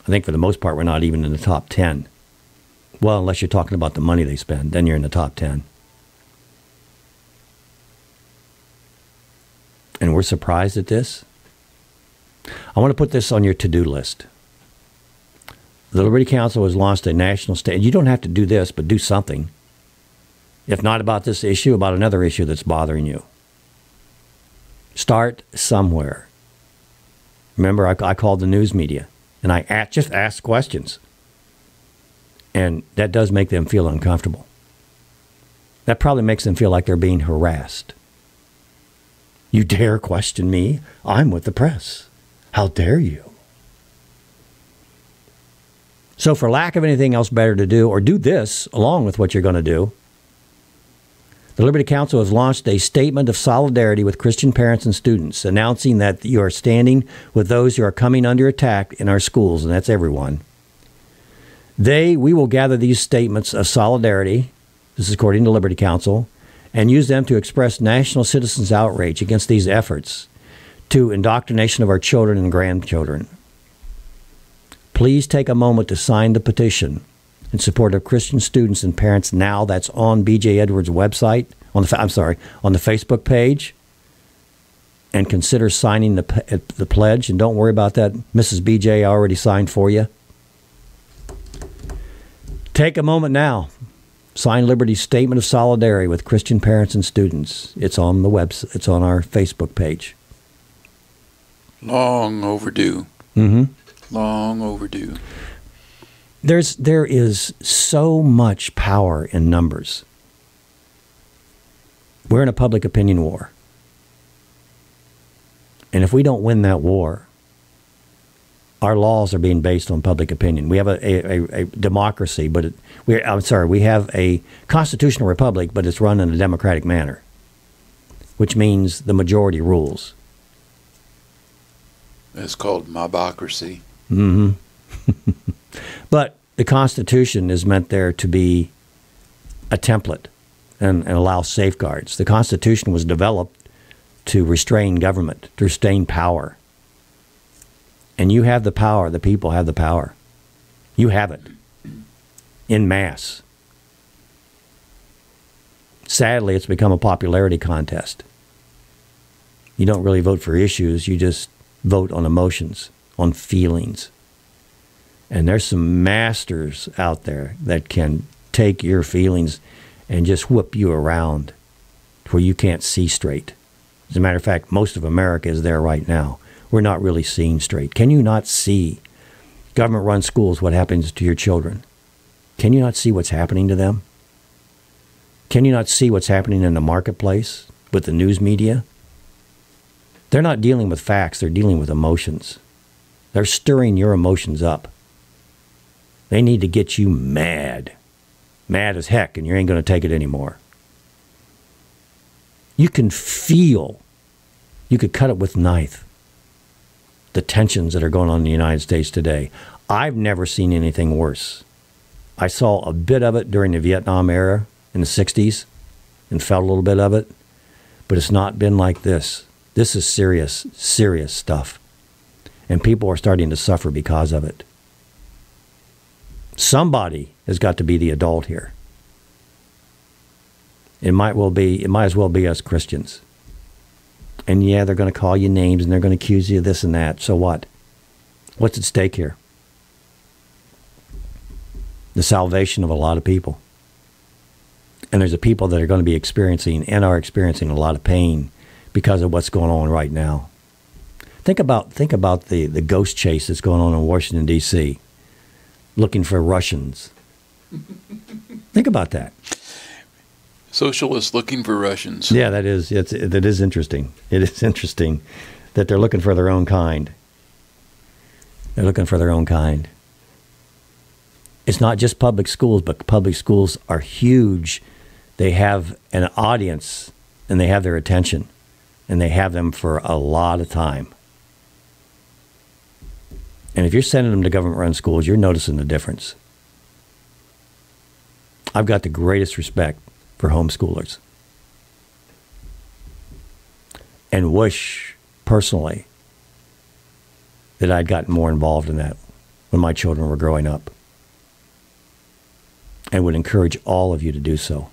I think for the most part, we're not even in the top 10. Well, unless you're talking about the money they spend, then you're in the top 10. And we're surprised at this. I want to put this on your to-do list. The Liberty Counsel has launched a national state. You don't have to do this, but do something. If not about this issue, about another issue that's bothering you. Start somewhere. Remember, I called the news media, and I just asked questions. And that does make them feel uncomfortable. That probably makes them feel like they're being harassed. You dare question me? I'm with the press. How dare you? So for lack of anything else better to do, or do this along with what you're going to do, the Liberty Counsel has launched a statement of solidarity with Christian parents and students, announcing that you are standing with those who are coming under attack in our schools, and that's everyone. We will gather these statements of solidarity, this is according to Liberty Counsel, and use them to express national citizens' outrage against these efforts to indoctrination of our children and grandchildren. Please take a moment to sign the petition in support of Christian students and parents now. That's on B.J. Edwards' website, on the Facebook page. And consider signing the pledge. And don't worry about that. Mrs. B.J. already signed for you. Take a moment now. Sign Liberty's Statement of Solidarity with Christian parents and students. It's on the website. It's on our Facebook page. Long overdue. Mm-hmm. Long overdue. There is so much power in numbers. We're in a public opinion war. And if we don't win that war, Our laws are being based on public opinion. We have a democracy, but we have a constitutional republic, but it's run in a democratic manner, which means the majority rules. It's called mobocracy. Mm-hmm. But the Constitution is meant there to be a template and allow safeguards. The Constitution was developed to restrain government, to restrain power. And you have the power. The people have the power. You have it in mass. Sadly, it's become a popularity contest. You don't really vote for issues. You just vote on emotions, on feelings. And there's some masters out there that can take your feelings and just whip you around to where you can't see straight. As a matter of fact, most of America is there right now. We're not really seeing straight. Can you not see government-run schools, what happens to your children? Can you not see what's happening to them? Can you not see what's happening in the marketplace with the news media? They're not dealing with facts. They're dealing with emotions. They're stirring your emotions up. They need to get you mad. Mad as heck, and you ain't going to take it anymore. You can feel, you could cut it with a knife, the tensions that are going on in the United States today. I've never seen anything worse. I saw a bit of it during the Vietnam era in the 60s and felt a little bit of it, but it's not been like this. This is serious, serious stuff. And people are starting to suffer because of it. Somebody has got to be the adult here. It might as well be us Christians. And yeah, they're going to call you names and they're going to accuse you of this and that. So what? What's at stake here? The salvation of a lot of people. And there's a people that are going to be experiencing and are experiencing a lot of pain because of what's going on right now. Think about the ghost chase that's going on in Washington, D.C., looking for Russians. Think about that. Socialists looking for Russians. Yeah, that is interesting. It is interesting that they're looking for their own kind. They're looking for their own kind. It's not just public schools, but public schools are huge. They have an audience, and they have their attention, and they have them for a lot of time. And if you're sending them to government-run schools, you're noticing the difference. I've got the greatest respect for homeschoolers. And wish, personally, that I'd gotten more involved in that when my children were growing up. And would encourage all of you to do so.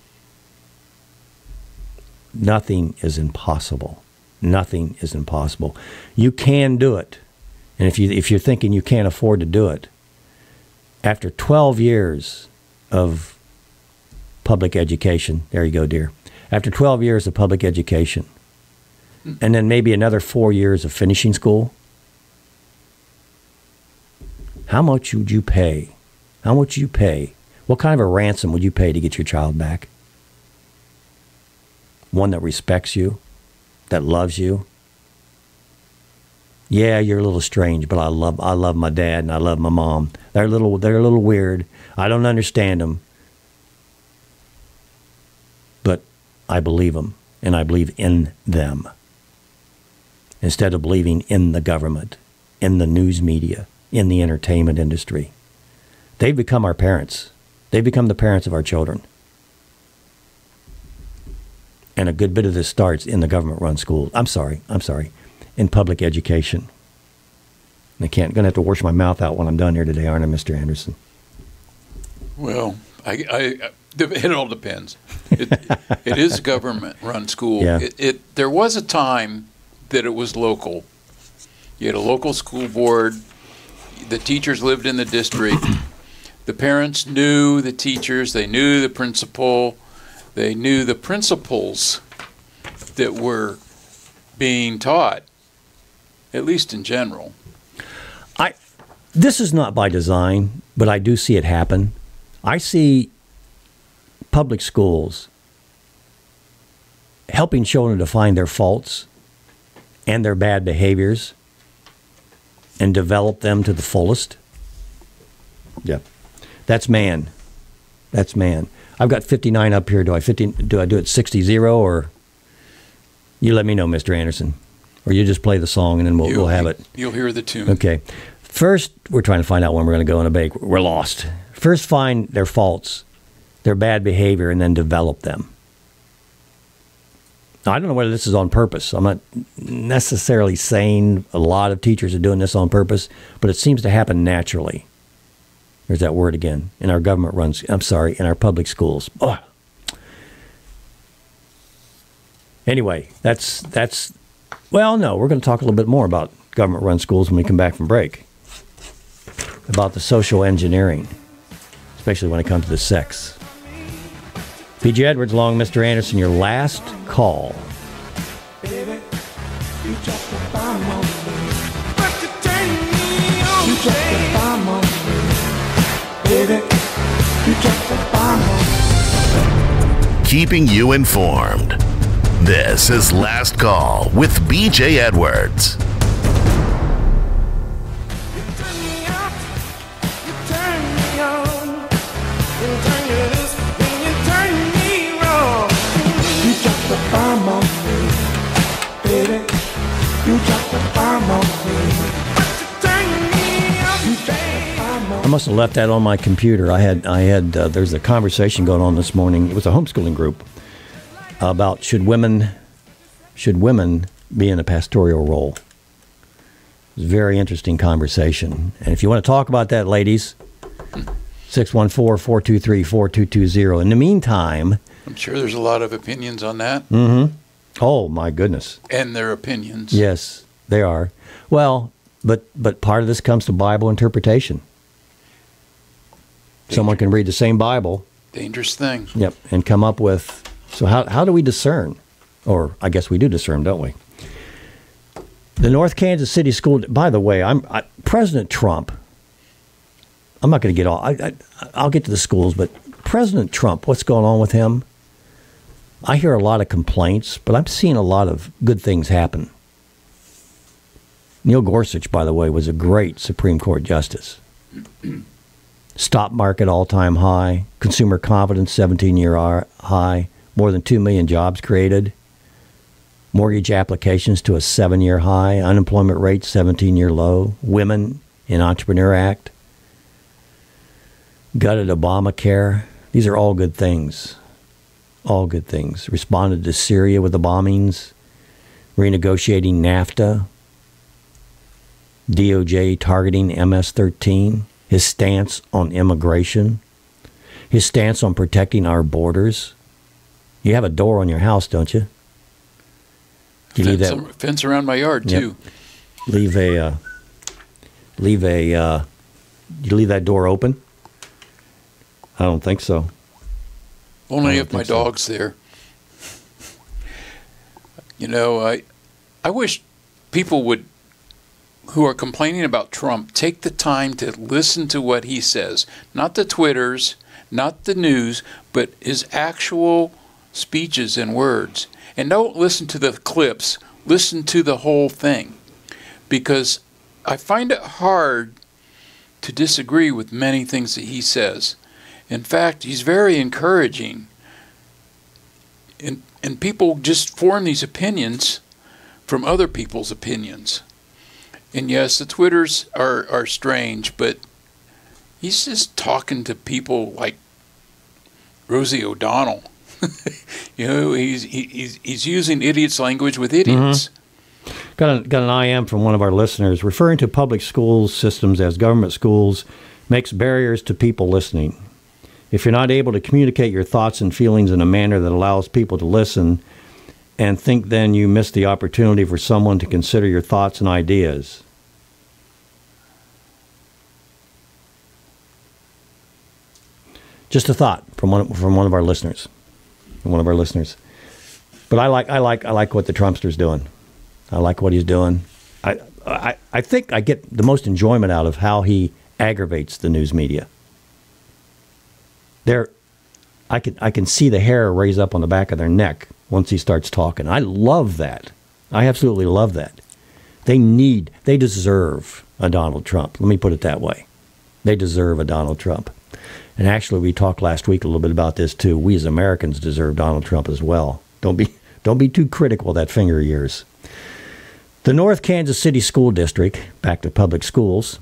Nothing is impossible. Nothing is impossible. You can do it. And if you're thinking you can't afford to do it, after 12 years of public education, there you go, dear. After 12 years of public education, and then maybe another 4 years of finishing school, how much would you pay? How much would you pay? What kind of a ransom would you pay to get your child back? One that respects you, that loves you. Yeah, you're a little strange, but I love my dad and I love my mom. They're a little weird. I don't understand them. But I believe them, and I believe in them. Instead of believing in the government, in the news media, in the entertainment industry. They've become our parents. They've become the parents of our children. And a good bit of this starts in the government-run schools. I'm sorry. In public education. I'm going to have to wash my mouth out when I'm done here today, aren't I, Mr. Anderson? Well, it all depends. It is a government-run school. Yeah. There was a time that it was local. You had a local school board. The teachers lived in the district. The parents knew the teachers. They knew the principal. They knew the principles that were being taught, at least in general. This is not by design, but I do see it happen. I see public schools helping children to find their faults and their bad behaviors and develop them to the fullest. Yeah. That's man. That's man. I've got 59 up here. Do I do it 60-0, or you let me know, Mr. Anderson? Or you just play the song and then we'll have it. You'll hear the tune. Okay. First, we're trying to find out when we're going to go on a break. We're lost. First, find their faults, their bad behavior, and then develop them. Now, I don't know whether this is on purpose. I'm not necessarily saying a lot of teachers are doing this on purpose, but it seems to happen naturally. There's that word again. In our in our public schools. Oh. Anyway, well, no, we're going to talk a little bit more about government-run schools when we come back from break. About the social engineering, especially when it comes to sex. P.J. Edwards, along with Mr. Anderson, your last call. Baby, you dropped the bomb on me. But you turned me on. You dropped the bomb on me. Baby, you dropped the bomb on me. Keeping you informed. This is Last Call with B.J. Edwards. Bomb on me, baby. You dropped the bomb on me. I must have left that on my computer. There's a conversation going on this morning. It was a homeschooling group about should women be in a pastoral role. It was a very interesting conversation. And if you want to talk about that, ladies, 614-423-4220. In the meantime, I'm sure there's a lot of opinions on that. Mm-hmm. Oh, my goodness. And their opinions. Yes, they are. Well, but part of this comes to Bible interpretation. Someone can read the same Bible. Dangerous thing. Yep, and come up with... So how do we discern? Or I guess we do discern, don't we? The North Kansas City School... By the way, President Trump... I'm not going to get all... I'll get to the schools, but President Trump, what's going on with him? I hear a lot of complaints, but I'm seeing a lot of good things happen. Neil Gorsuch, by the way, was a great Supreme Court justice. Stock market all-time high, consumer confidence 17-year high, more than 2 million jobs created, mortgage applications to a 7-year high, unemployment rate 17-year low, women in Entrepreneur Act, gutted Obamacare. These are all good things. All good things. Responded to Syria with the bombings, renegotiating NAFTA, DOJ targeting MS-13, his stance on immigration, his stance on protecting our borders. You have a door on your house, don't you? You leave that fence around my yard, too. You leave that door open? I don't think so. Only if my dog's there. You know, I wish people would, who are complaining about Trump, take the time to listen to what he says. Not the Twitters, not the news, but his actual speeches and words. And don't listen to the clips. Listen to the whole thing. Because I find it hard to disagree with many things that he says. In fact, he's very encouraging. And people just form these opinions from other people's opinions. And yes, the Twitters are strange, but he's just talking to people like Rosie O'Donnell. You know, he's using idiots' language with idiots. Mm-hmm. Got an IM from one of our listeners referring to public school systems as government schools makes barriers to people listening. If you're not able to communicate your thoughts and feelings in a manner that allows people to listen and think, then you miss the opportunity for someone to consider your thoughts and ideas. Just a thought from one of our listeners. But I like what the Trumpster's doing. I like what he's doing. I think I get the most enjoyment out of how he aggravates the news media. I can see the hair raise up on the back of their neck once he starts talking. I love that. I absolutely love that. They deserve a Donald Trump. Let me put it that way. They deserve a Donald Trump. And actually, we talked last week a little bit about this too. We as Americans deserve Donald Trump as well. Don't be too critical of that finger of yours. The North Kansas City School District, back to public schools,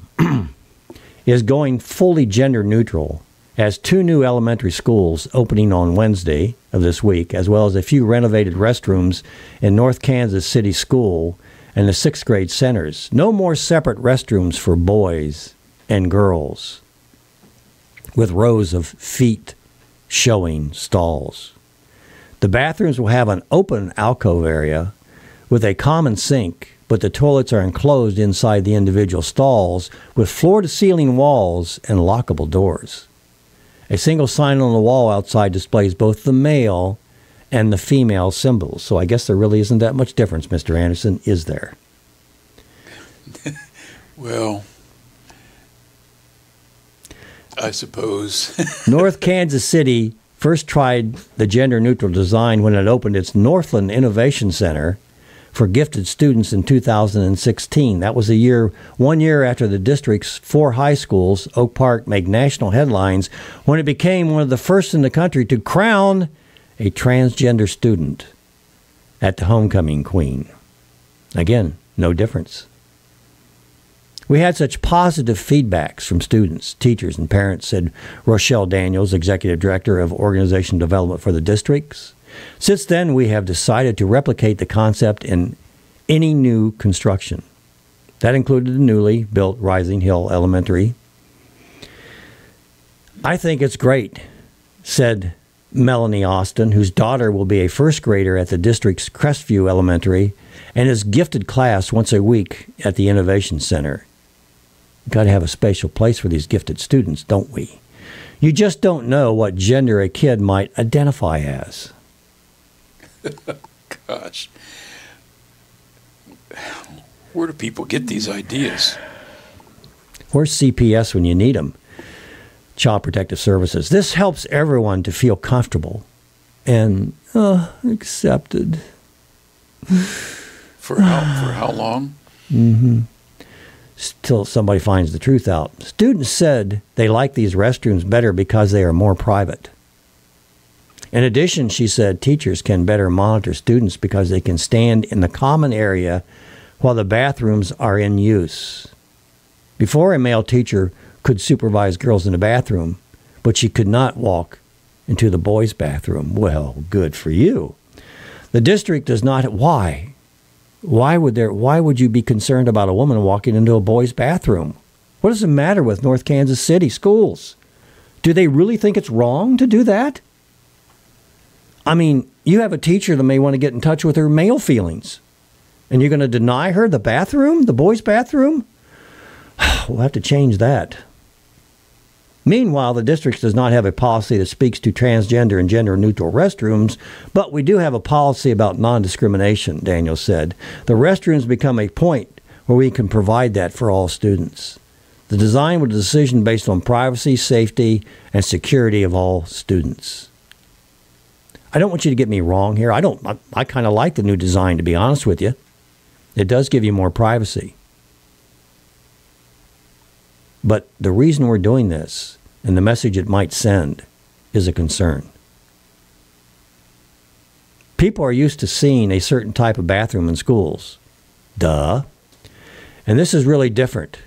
is going fully gender neutral as 2 new elementary schools opening on Wednesday of this week, as well as a few renovated restrooms in North Kansas City School and the 6th grade centers. No more separate restrooms for boys and girls with rows of feet showing stalls. The bathrooms will have an open alcove area with a common sink, but the toilets are enclosed inside the individual stalls with floor-to-ceiling walls and lockable doors. A single sign on the wall outside displays both the male and the female symbols. So I guess there really isn't that much difference, Mr. Anderson, is there? Well, I suppose. North Kansas City first tried the gender-neutral design when it opened its Northland Innovation Center for gifted students in 2016. That was 1 year after the district's 4 high schools, Oak Park, made national headlines when it became one of the first in the country to crown a transgender student at the homecoming queen. Again, no difference. We had such positive feedbacks from students, teachers, and parents, said Rochelle Daniels, Executive Director of Organization Development for the districts. Since then, we have decided to replicate the concept in any new construction. That included the newly built Rising Hill Elementary. I think it's great, said Melanie Austin, whose daughter will be a first grader at the district's Crestview Elementary and is gifted class once a week at the Innovation Center. We've got to have a special place for these gifted students, don't we? You just don't know what gender a kid might identify as. Gosh. Where do people get these ideas? Where's CPS when you need them? Child Protective Services. This helps everyone to feel comfortable and accepted. For how long? Till somebody finds the truth out. Students said they like these restrooms better because they are more private. In addition, she said teachers can better monitor students because they can stand in the common area while the bathrooms are in use. Before, a male teacher could supervise girls in the bathroom, but she could not walk into the boys' bathroom. Well, good for you. The district does not. Why? Why would you be concerned about a woman walking into a boys' bathroom? What does it matter with North Kansas City schools? Do they really think it's wrong to do that? I mean, you have a teacher that may want to get in touch with her male feelings, and you're going to deny her the bathroom, the boys' bathroom? We'll have to change that. Meanwhile, the district does not have a policy that speaks to transgender and gender-neutral restrooms, but we do have a policy about non-discrimination, Daniel said. The restrooms become a point where we can provide that for all students. The design was a decision based on privacy, safety, and security of all students. I don't want you to get me wrong here. I kind of like the new design, to be honest with you. It does give you more privacy. But the reason we're doing this and the message it might send is a concern. People are used to seeing a certain type of bathroom in schools. Duh. And this is really different.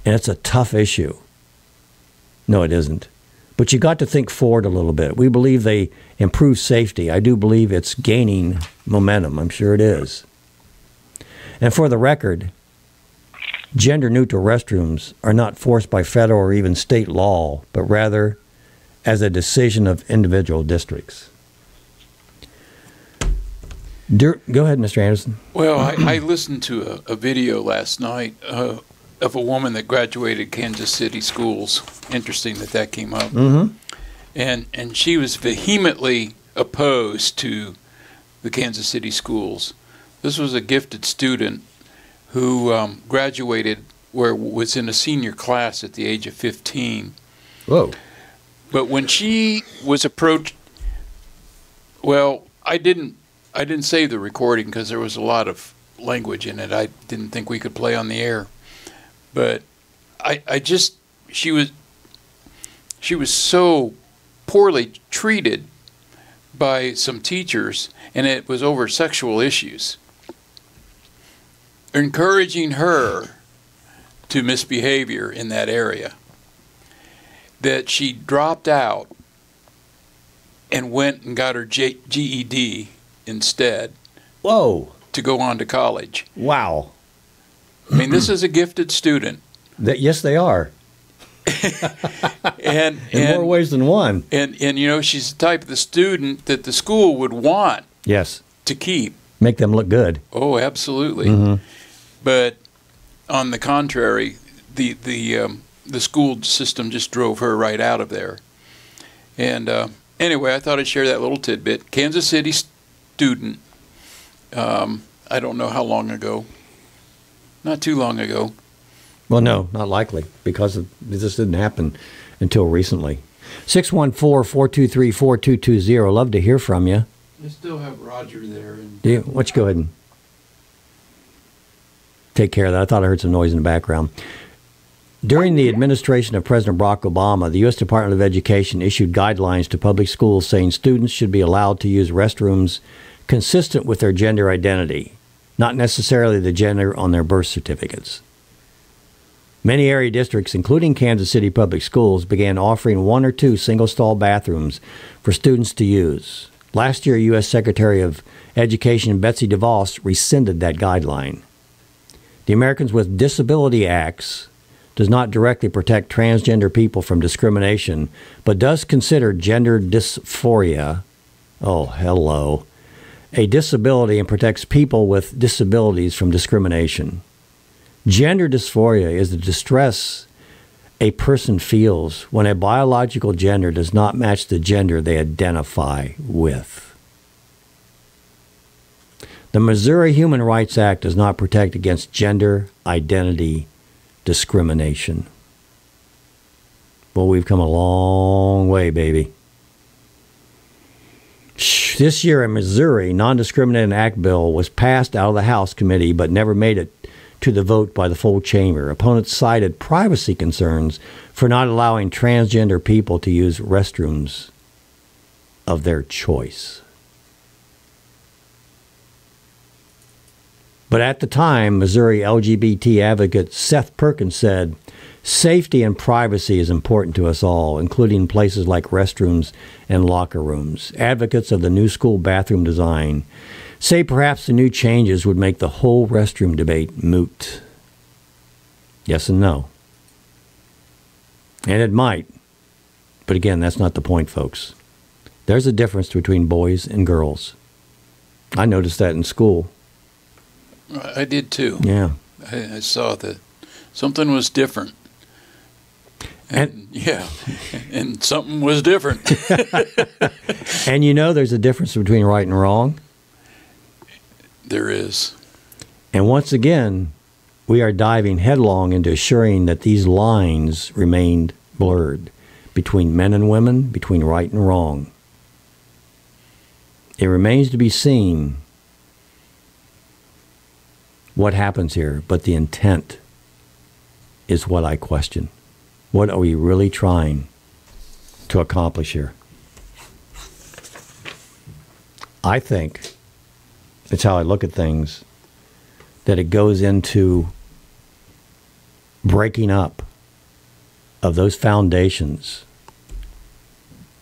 And it's a tough issue. No, it isn't. But you got to think forward a little bit. We believe they improve safety. I do believe it's gaining momentum. I'm sure it is. And for the record, gender-neutral restrooms are not forced by federal or even state law, but rather as a decision of individual districts. Go ahead, Mr. Anderson. Well, I listened to a video last night of a woman that graduated Kansas City schools. Interesting that came up. Mm-hmm. And she was vehemently opposed to the Kansas City schools. This was a gifted student who graduated was in a senior class at the age of 15. Whoa. But when she was approached, well, I didn't save the recording because there was a lot of language in it. I didn't think we could play on the air, but I just she was so poorly treated by some teachers, and it was over sexual issues, encouraging her to misbehavior in that area, that she dropped out and went and got her GED instead. Whoa. To go on to college. Wow. I mean, this is a gifted student. Yes, they are. and in more ways than one. And you know, she's the type of the student that the school would want to keep. Make them look good. Oh, absolutely. Mm-hmm. But on the contrary, the school system just drove her right out of there. And anyway, I thought I'd share that little tidbit. Kansas City student, I don't know how long ago, not too long ago. Well, no, not likely, because this didn't happen until recently. 614-423-4220. Love to hear from you. I still have Roger there. Why don't you go ahead and take care of that? I thought I heard some noise in the background. During the administration of President Barack Obama, the U.S. Department of Education issued guidelines to public schools saying students should be allowed to use restrooms consistent with their gender identity, not necessarily the gender on their birth certificates. Many area districts, including Kansas City Public Schools, began offering 1 or 2 single-stall bathrooms for students to use. Last year, U.S. Secretary of Education Betsy DeVos rescinded that guideline. The Americans with Disability Acts does not directly protect transgender people from discrimination, but does consider gender dysphoria, a disability, and protects people with disabilities from discrimination. Gender dysphoria is the distress a person feels when a biological gender does not match the gender they identify with. The Missouri Human Rights Act does not protect against gender identity discrimination. Well, we've come a long way, baby. This year in Missouri, Non-Discriminating Act bill was passed out of the House committee but never made it to the vote by the full chamber. Opponents cited privacy concerns for not allowing transgender people to use restrooms of their choice. But at the time, Missouri LGBT advocate Seth Perkins said, "Safety and privacy is important to us all, including places like restrooms and locker rooms." Advocates of the new school bathroom design say perhaps the new changes would make the whole restroom debate moot. Yes and no. And it might. But again, that's not the point, folks. There's a difference between boys and girls. I noticed that in school. I did too. Yeah. I saw that something was different. And yeah, and something was different. And you know there's a difference between right and wrong? There is. And once again, we are diving headlong into assuring that these lines remained blurred between men and women, between right and wrong. It remains to be seen what happens here, but the intent is what I question. What are we really trying to accomplish here? I think, it's how I look at things, that it goes into breaking up of those foundations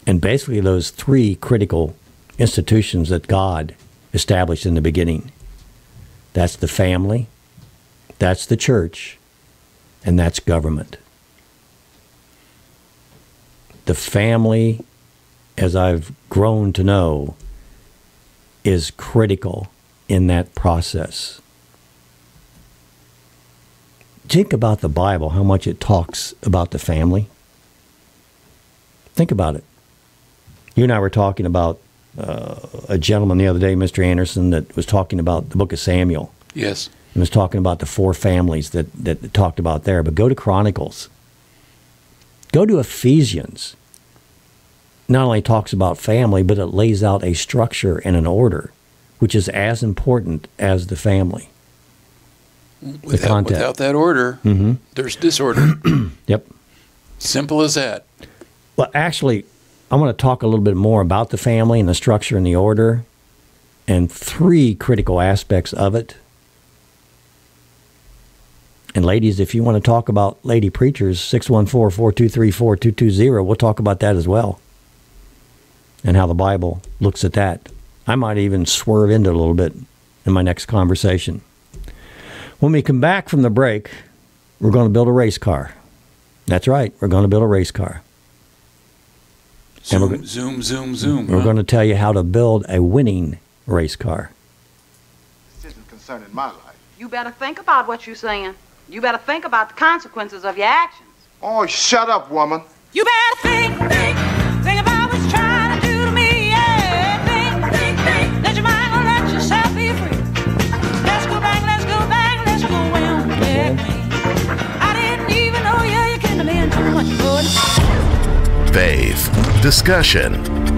and basically those 3 critical institutions that God established in the beginning. That's the family, that's the church, and that's government. The family, as I've grown to know, is critical in that process. Think about the Bible, how much it talks about the family. Think about it. You and I were talking about a gentleman the other day, Mr. Anderson, that was talking about the book of Samuel. Yes. And was talking about the 4 families that talked about there. But go to Chronicles. Go to Ephesians. Not only talks about family, but it lays out a structure and an order, which is as important as the family. Without that order, there's disorder. Yep. Simple as that. Well, actually, I want to talk a little bit more about the family and the structure and the order and 3 critical aspects of it. And ladies, if you want to talk about lady preachers, 614-423-4220, we'll talk about that as well and how the Bible looks at that. I might even swerve into it a little bit in my next conversation. When we come back from the break, we're going to build a race car. That's right, we're going to build a race car. Zoom. We're going to tell you how to build a winning race car. This isn't concerning my life. You better think about what you're saying. You better think about the consequences of your actions. Oh, shut up, woman. You better think about what you're trying to do to me. Yeah, think. Let your mind go, let yourself be free. Let's go back, let's go on. Yeah. I didn't even know you came to me in too much good. Faith, discussion,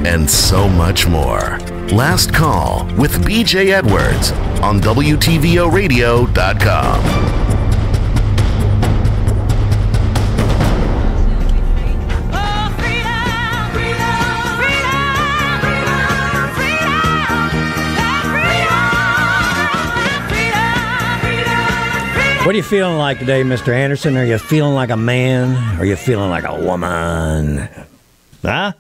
and so much more. Last Call with BJ Edwards on WTVOradio.com. What are you feeling like today, Mr. Anderson? Are you feeling like a man? Or are you feeling like a woman? Huh?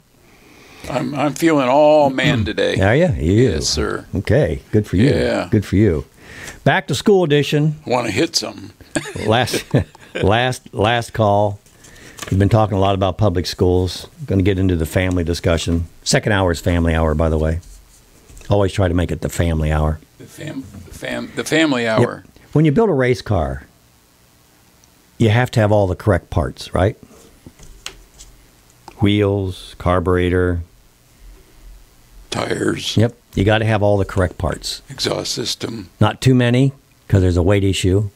I'm feeling all man today. Are you? Yes, sir. Okay, good for you. Yeah. Good for you. Back to school edition. Want to hit something. Last call. We've been talking a lot about public schools. Going to get into the family discussion. Second hour is family hour, by the way. Always try to make it the family hour. The family hour. Yep. When you build a race car, you have to have all the correct parts, right? Wheels, carburetor. Tires. Yep. You got to have all the correct parts. Exhaust system. Not too many, because there's a weight issue,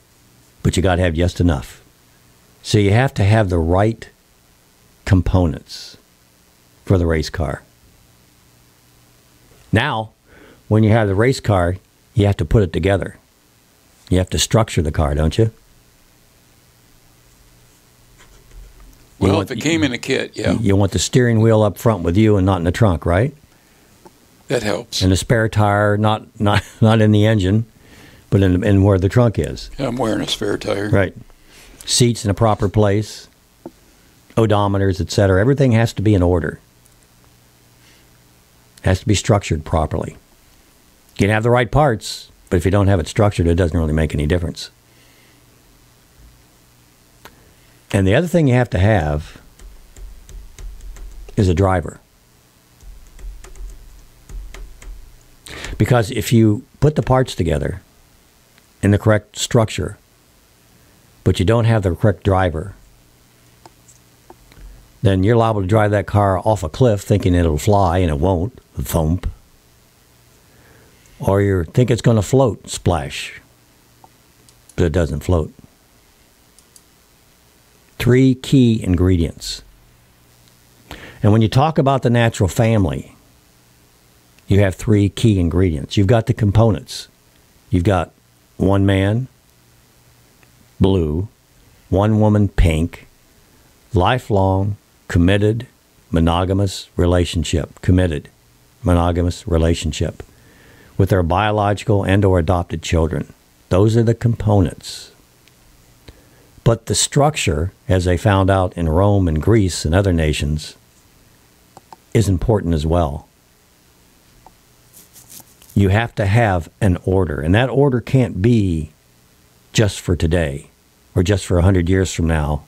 but you got to have just enough. So you have to have the right components for the race car. Now, when you have the race car, you have to put it together. You have to structure the car, don't you? Well, if it came in a kit, yeah. You want the steering wheel up front with you and not in the trunk, right? That helps. And the spare tire, not in the engine, but in where the trunk is. Yeah, I'm wearing a spare tire. Right. Seats in a proper place, odometers, etc. Everything has to be in order. Has to be structured properly. You can have the right parts, but if you don't have it structured, it doesn't really make any difference. And the other thing you have to have is a driver. Because if you put the parts together in the correct structure, but you don't have the correct driver, then you're liable to drive that car off a cliff thinking it'll fly and it won't. Thump. Or you think it's going to float, splash, but it doesn't float. 3 key ingredients. And when you talk about the natural family, you have 3 key ingredients. You've got the components. You've got one man, blue, one woman, pink, lifelong, committed, monogamous relationship. Committed, monogamous relationship with their biological and or adopted children. Those are the components. But the structure, as they found out in Rome and Greece and other nations, is important as well. You have to have an order, and that order can't be just for today or just for 100 years from now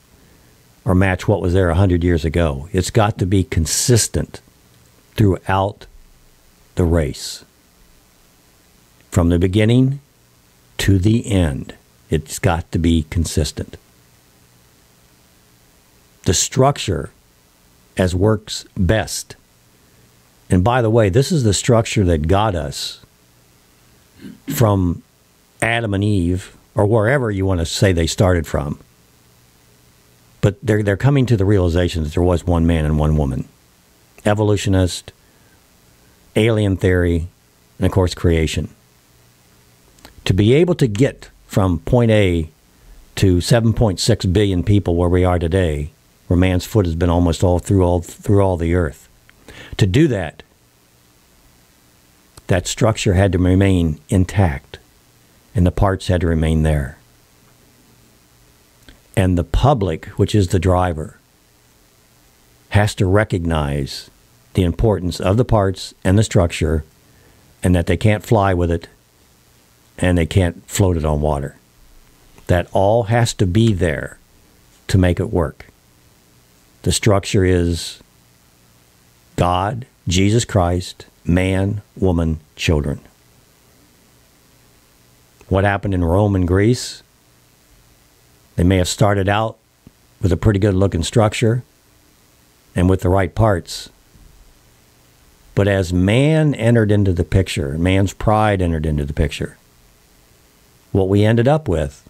or match what was there 100 years ago. It's got to be consistent throughout the race. From the beginning to the end, it's got to be consistent. The structure as works best. And by the way, this is the structure that got us from Adam and Eve, or wherever you want to say they started from. But they're coming to the realization that there was one man and one woman. Evolutionist, alien theory, and of course creation. To be able to get from point A to 7.6 billion people where we are today, where man's foot has been almost all through the earth. To do that, that structure had to remain intact, and the parts had to remain there. And the public, which is the driver, has to recognize the importance of the parts and the structure, and that they can't fly with it, and they can't float it on water. That all has to be there to make it work. The structure is God, Jesus Christ, man, woman, children. What happened in Rome and Greece? They may have started out with a pretty good looking structure and with the right parts. But as man entered into the picture, man's pride entered into the picture, what we ended up with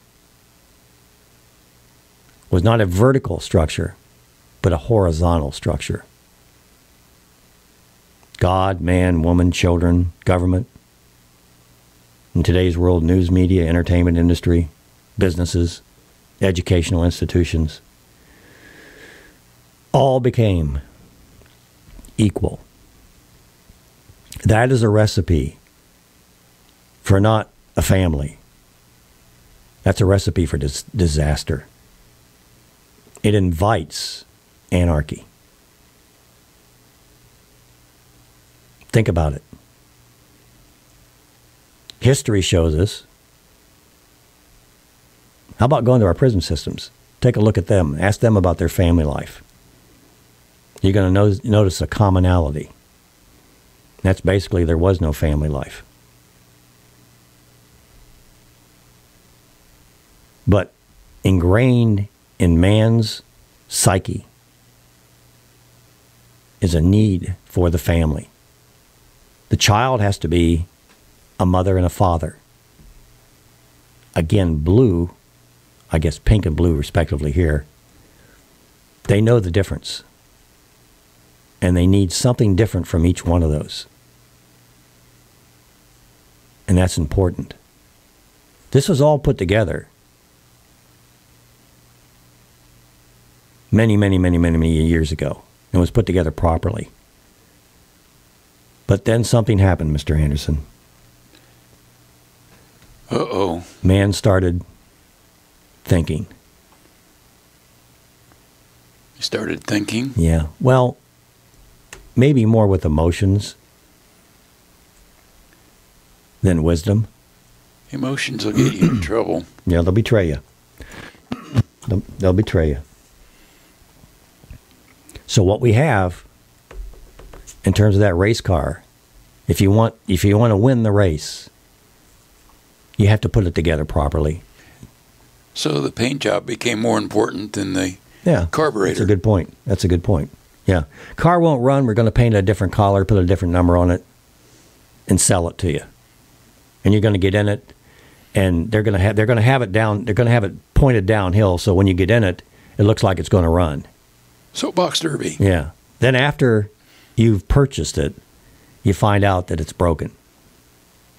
was not a vertical structure, but a horizontal structure. God, man, woman, children, government, in today's world, news media, entertainment industry, businesses, educational institutions, all became equal. That is a recipe for not a family. That's a recipe for disaster. It invites anarchy. Think about it. History shows us. How about going to our prison systems? Take a look at them. Ask them about their family life. You're going to notice a commonality. That's basically there was no family life. But ingrained in man's psyche is a need for the family. The child has to be a mother and a father. Again, blue, I guess pink and blue respectively here, they know the difference. And they need something different from each one of those. And that's important. This was all put together many years ago. It was put together properly. But then something happened, Mr. Anderson. Uh-oh. Man started thinking. You started thinking? Yeah. Well, maybe more with emotions than wisdom. Emotions will get you in trouble. Yeah, they'll betray you. They'll betray you. So what we have in terms of that race car, if you want to win the race, you have to put it together properly. So the paint job became more important than the carburetor. That's a good point. That's a good point. Yeah. Car won't run. We're going to paint a different color, put a different number on it, and sell it to you. And you're going to get in it, and they're going to have it down. They're going to have it pointed downhill, so when you get in it, it looks like it's going to run. Soapbox derby. Yeah. Then after you've purchased it, you find out that it's broken,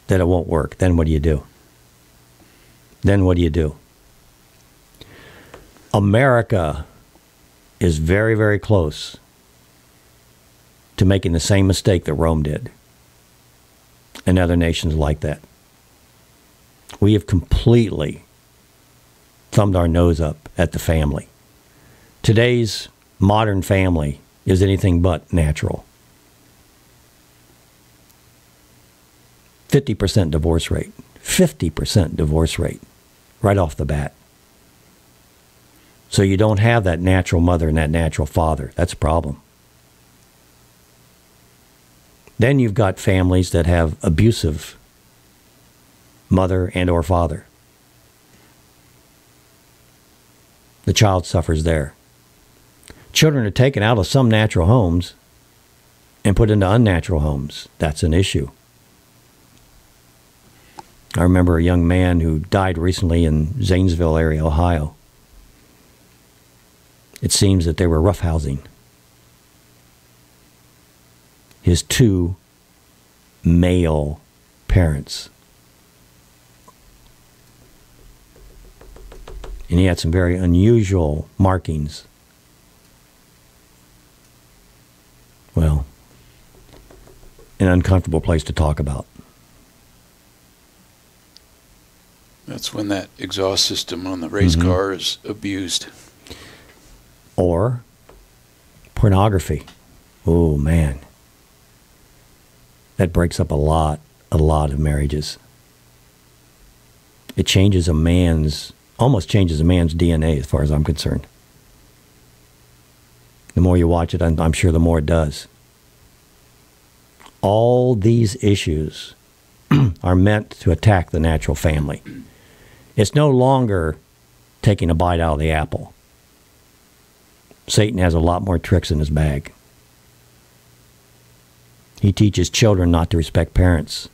that it won't work. Then what do you do? America is very, very close to making the same mistake that Rome did and other nations like that. We have completely thumbed our nose up at the family. Today's modern family is anything but natural. 50% divorce rate. 50% divorce rate right off the bat. So you don't have that natural mother and that natural father. That's a problem. Then you've got families that have abusive mother and or father. The child suffers there. Children are taken out of some natural homes and put into unnatural homes. That's an issue. I remember a young man who died recently in Zanesville area, Ohio. It seems that they were roughhousing his two male parents. And he had some very unusual markings. Well, an uncomfortable place to talk about. That's when that exhaust system on the race car is abused. Or pornography. Oh, man. That breaks up a lot of marriages. It almost changes a man's DNA as far as I'm concerned. The more you watch it, I'm sure the more it does. All these issues are meant to attack the natural family. It's no longer taking a bite out of the apple. Satan has a lot more tricks in his bag. He teaches children not to respect parents.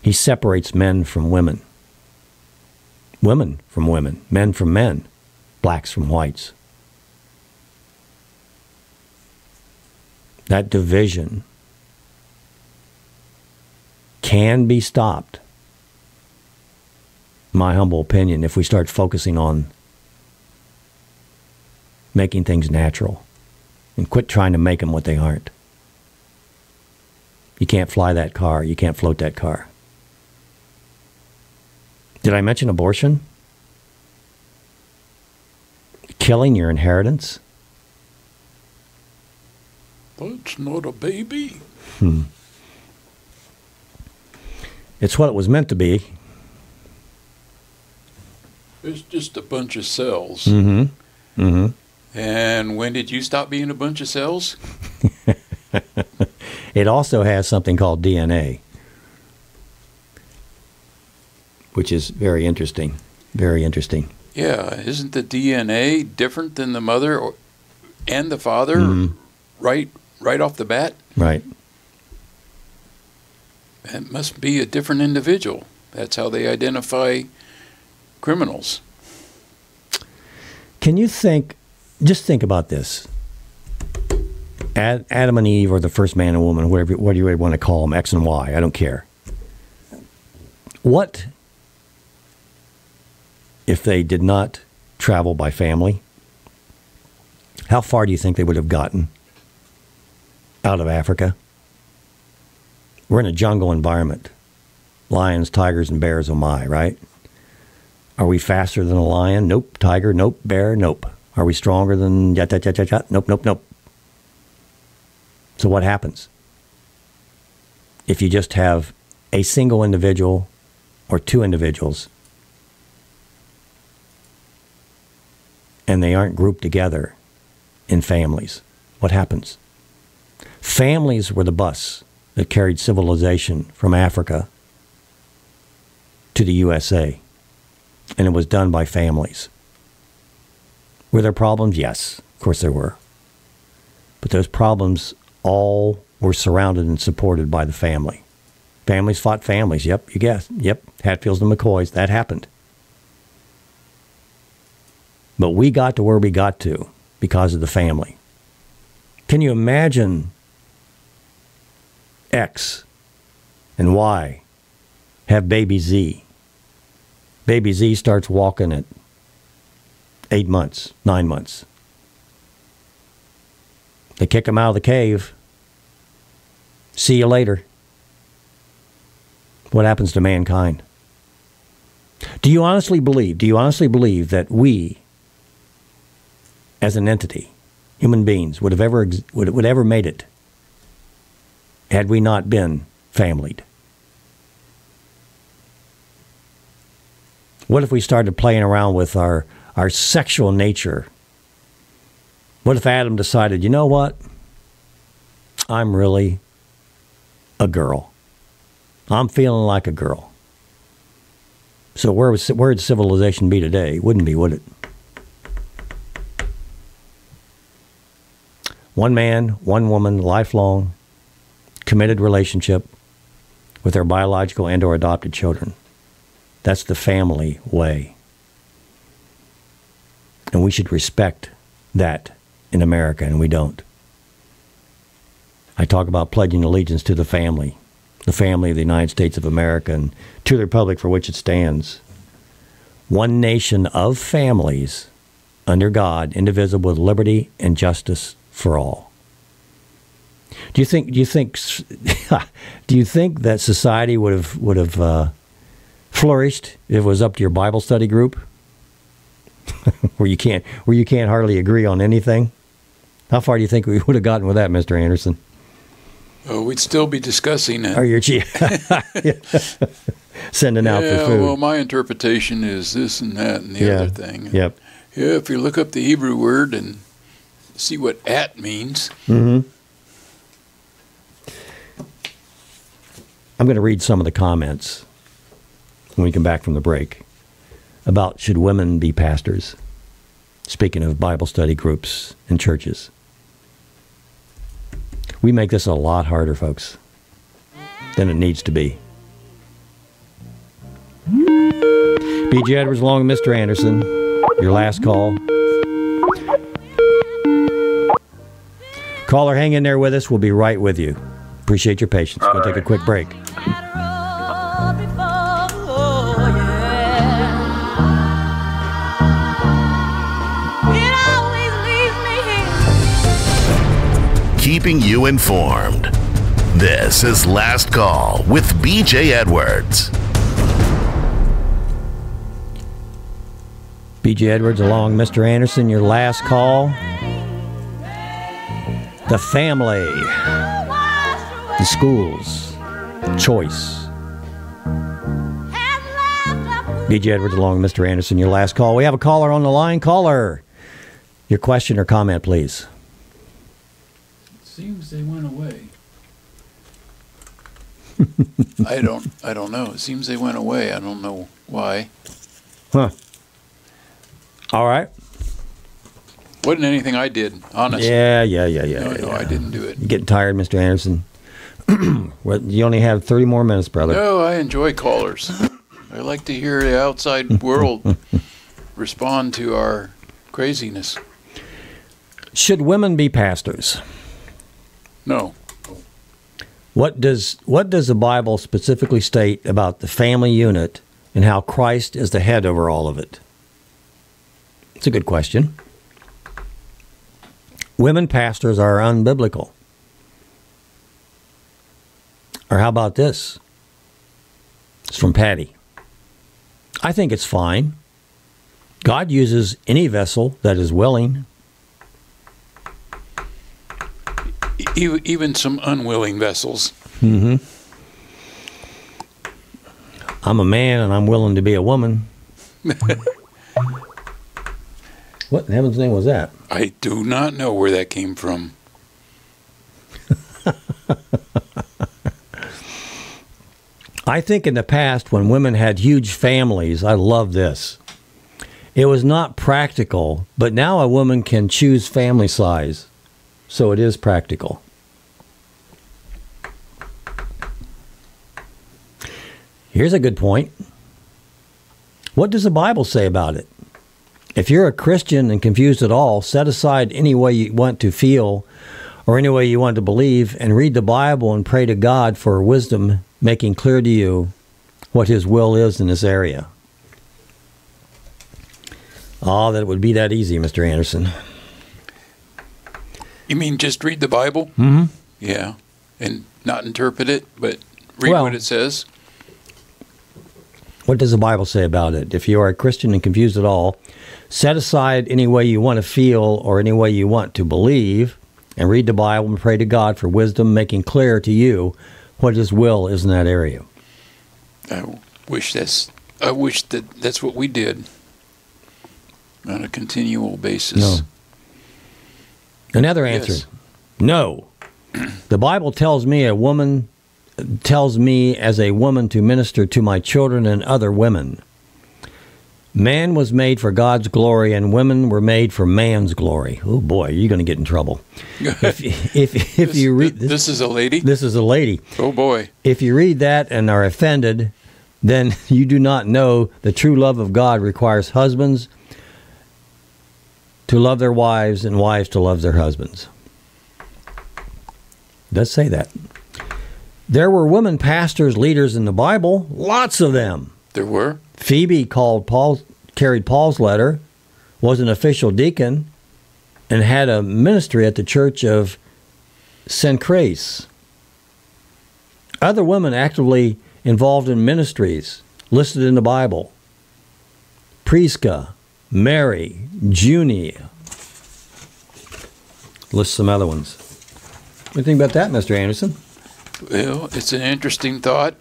He separates men from women, women from women, men from men, blacks from whites. That division can be stopped, my humble opinion, if we start focusing on making things natural and quit trying to make them what they aren't. You can't fly that car. You can't float that car. Did I mention abortion? Killing your inheritance? That's not a baby. It's what it was meant to be. It's just a bunch of cells. Mm-hmm. Mm-hmm. And when did you stop being a bunch of cells? It also has something called DNA, which is very interesting. Very interesting. Yeah, isn't the DNA different than the mother and the father right off the bat? Right. It must be a different individual. That's how they identify criminals. Can you just think about this. Adam and Eve, or the first man and woman, what do you want to call them, X and Y, I don't care. What if they did not travel by family? How far do you think they would have gotten out of Africa? We're in a jungle environment. Lions, tigers, and bears, oh my, right? Are we faster than a lion? Nope. Tiger? Nope. Bear? Nope. Are we stronger than yat, yat, yat, yat, yat? Nope, nope, nope. So what happens if you just have a single individual or two individuals and they aren't grouped together in families? What happens? Families were the bus that carried civilization from Africa to the USA, and it was done by families. Were there problems? Yes, of course there were. But those problems all were surrounded and supported by the family. Families fought families. Yep, you guessed. Yep, Hatfields and McCoys. That happened. But we got to where we got to because of the family. Can you imagine X and Y have baby Z? Baby Z starts walking at 8 months, 9 months. They kick him out of the cave. See you later. What happens to mankind? Do you honestly believe that we, as an entity, human beings, would have ever made it had we not been familied? What if we started playing around with our sexual nature? What if Adam decided, you know what? I'm really a girl. I'm feeling like a girl. So where would civilization be today? Wouldn't be, would it? One man, one woman, lifelong, committed relationship with their biological and or adopted children. That's the family way. And we should respect that in America, and we don't. I talk about pledging allegiance to the family of the United States of America, and to the republic for which it stands. one nation of families under God, indivisible, with liberty and justice for all. Do you think that society would have flourished if it was up to your Bible study group, where you can't hardly agree on anything? How far do you think we would have gotten with that, Mr. Anderson? Oh, we'd still be discussing it. Or your chief sending out for food. Well, my interpretation is this and that and the other thing. Yep. Yeah, if you look up the Hebrew word and see what "at" means. Mm-hmm. I'm going to read some of the comments when we come back from the break about should women be pastors. Speaking of Bible study groups and churches. We make this a lot harder, folks, than it needs to be. B.J. Edwards along with Mr. Anderson. Your last call. Caller, hang in there with us. We'll be right with you. Appreciate your patience. We'll take a quick break. Keeping you informed. This is Last Call with B.J. Edwards. B.J. Edwards along Mr. Anderson, your last call. The family. The schools. Choice. B.J. Edwards along Mr. Anderson, your last call. We have a caller on the line. Caller, your question or comment, please. Seems they went away. I don't know. It seems they went away. I don't know why. Huh. All right. Wasn't anything I did, honestly. Yeah. No, I didn't do it. You getting tired, Mr. Anderson? Well, you only have 30 more minutes, brother. No, I enjoy callers. I like to hear the outside world respond to our craziness. Should women be pastors? No. What does the Bible specifically state about the family unit and how Christ is the head over all of it? It's a good question. Women pastors are unbiblical. Or how about this? It's from Patty. I think it's fine. God uses any vessel that is willing. Even some unwilling vessels. Mm-hmm. I'm a man and I'm willing to be a woman. What in heaven's name was that? I do not know where that came from. I think in the past when women had huge families, I love this. It was not practical, but now a woman can choose family size. So it is practical. Here's a good point. What does the Bible say about it? If you're a Christian and confused at all, set aside any way you want to feel or any way you want to believe and read the Bible and pray to God for wisdom, making clear to you what His will is in this area. Oh, that would be that easy, Mr. Anderson. You mean just read the Bible? Mm-hmm. Yeah. And not interpret it, but read what it says? What does the Bible say about it? If you are a Christian and confused at all, set aside any way you want to feel or any way you want to believe and read the Bible and pray to God for wisdom, making clear to you what His will is in that area. I wish that that's what we did on a continual basis. No. Another answer. Yes. No. The Bible tells me as a woman to minister to my children and other women. Man was made for God's glory and women were made for man's glory. Oh boy, you're going to get in trouble. If you read this is a lady? This is a lady. Oh boy. If you read that and are offended, then you do not know the true love of God requires husbands to love their wives and wives to love their husbands. It does say that. There were women pastors, leaders in the Bible, lots of them. There were? Phoebe called carried Paul's letter, was an official deacon, and had a ministry at the church of Cenchreae. Other women actively involved in ministries listed in the Bible: Prisca, Mary, Junia. List some other ones. What do you think about that, Mr. Anderson? Well, it's an interesting thought.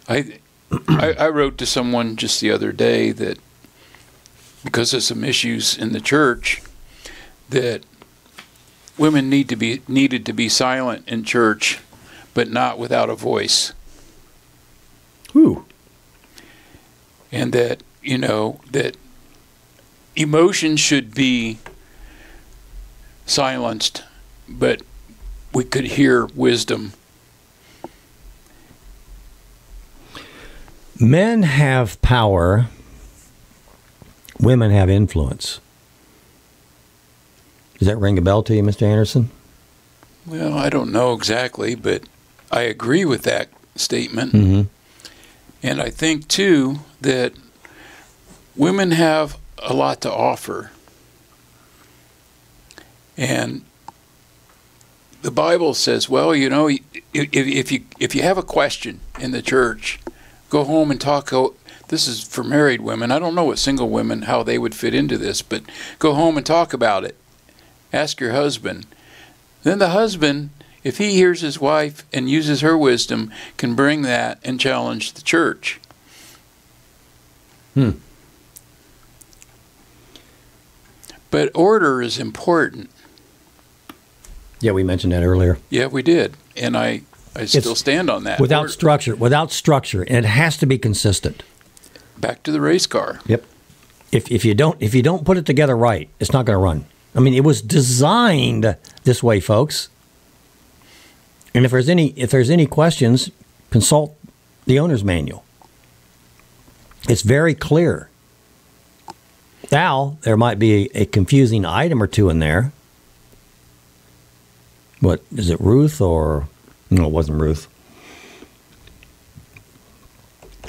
I wrote to someone just the other day that because of some issues in the church, that women needed to be silent in church, but not without a voice. Ooh. And that, that emotion should be silenced, but we could hear wisdom. Men have power. Women have influence. Does that ring a bell to you, Mr. Anderson? Well, I don't know exactly, but I agree with that statement. Mm-hmm. And I think, too, that women have a lot to offer. And the Bible says, well, if you have a question in the church, go home and talk. This is for married women. I don't know what single women, how they would fit into this, but go home and talk about it. Ask your husband. Then the husband, if he hears his wife and uses her wisdom, can bring that and challenge the church. But order is important. Yeah, we mentioned that earlier. Yeah, we did. And I still stand on that. Without structure, and it has to be consistent. Back to the race car. Yep. If you don't put it together right, it's not going to run. I mean, it was designed this way, folks. And if there's any questions, consult the owner's manual. It's very clear. Now, there might be a confusing item or two in there. What is it, Ruth or no? It wasn't Ruth.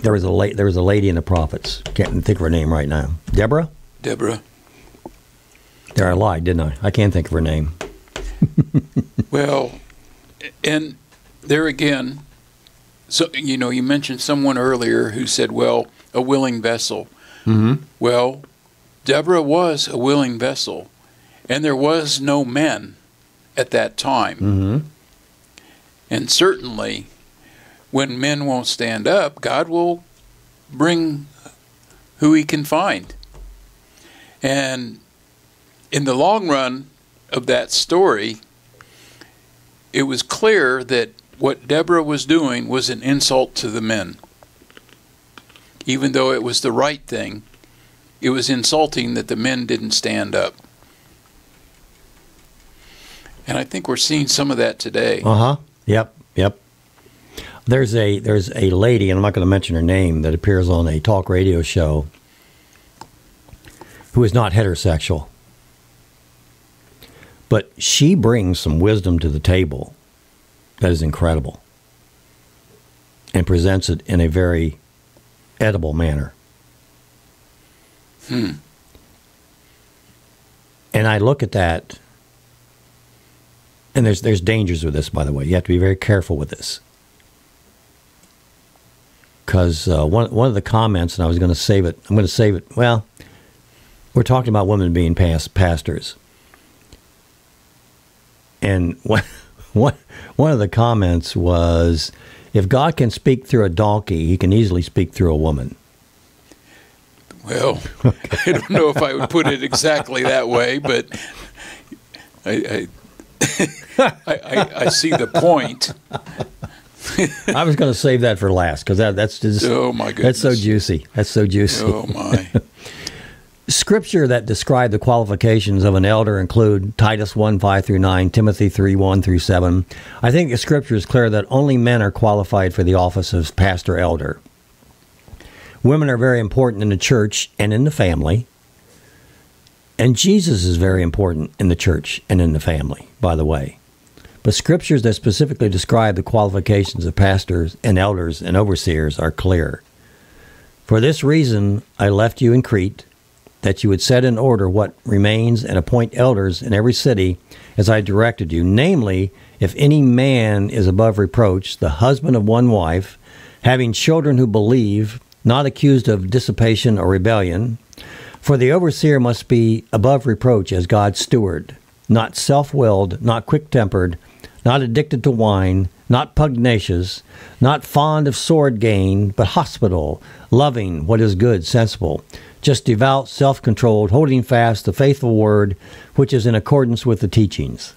There was a lady in the prophets. Can't think of her name right now. Deborah. There, I lied, didn't I? I can't think of her name. Well, and there again, so you mentioned someone earlier who said, "Well, a willing vessel." Mm-hmm. Well, Deborah was a willing vessel, and there was no men at that time. Mm-hmm. And certainly, when men won't stand up, God will bring who He can find. And in the long run of that story, it was clear that what Deborah was doing was an insult to the men. Even though it was the right thing, it was insulting that the men didn't stand up. And I think we're seeing some of that today. Uh-huh. Yep. There's a lady, and I'm not going to mention her name, that appears on a talk radio show who is not heterosexual. But she brings some wisdom to the table that is incredible and presents it in a very edible manner. And I look at that, and there's dangers with this, by the way. You have to be very careful with this. Because one of the comments, and I was going to save it. I'm going to save it. Well, we're talking about women being pastors. And one of the comments was, if God can speak through a donkey, He can easily speak through a woman. Well, I don't know if I would put it exactly that way, but I see the point. I was going to save that for last because that's just oh my goodness, that's so juicy. That's so juicy. Oh my. Scripture that describe the qualifications of an elder include Titus 1:5-9, Timothy 3:1-7. I think the Scripture is clear that only men are qualified for the office of pastor elder. Women are very important in the church and in the family. And Jesus is very important in the church and in the family, by the way. But scriptures that specifically describe the qualifications of pastors and elders and overseers are clear. For this reason I left you in Crete, that you would set in order what remains and appoint elders in every city as I directed you. Namely, if any man is above reproach, the husband of one wife, having children who believe, not accused of dissipation or rebellion. For the overseer must be above reproach as God's steward, not self-willed, not quick-tempered, not addicted to wine, not pugnacious, not fond of sword gain, but hospitable, loving what is good, sensible, just devout, self-controlled, holding fast the faithful word, which is in accordance with the teachings.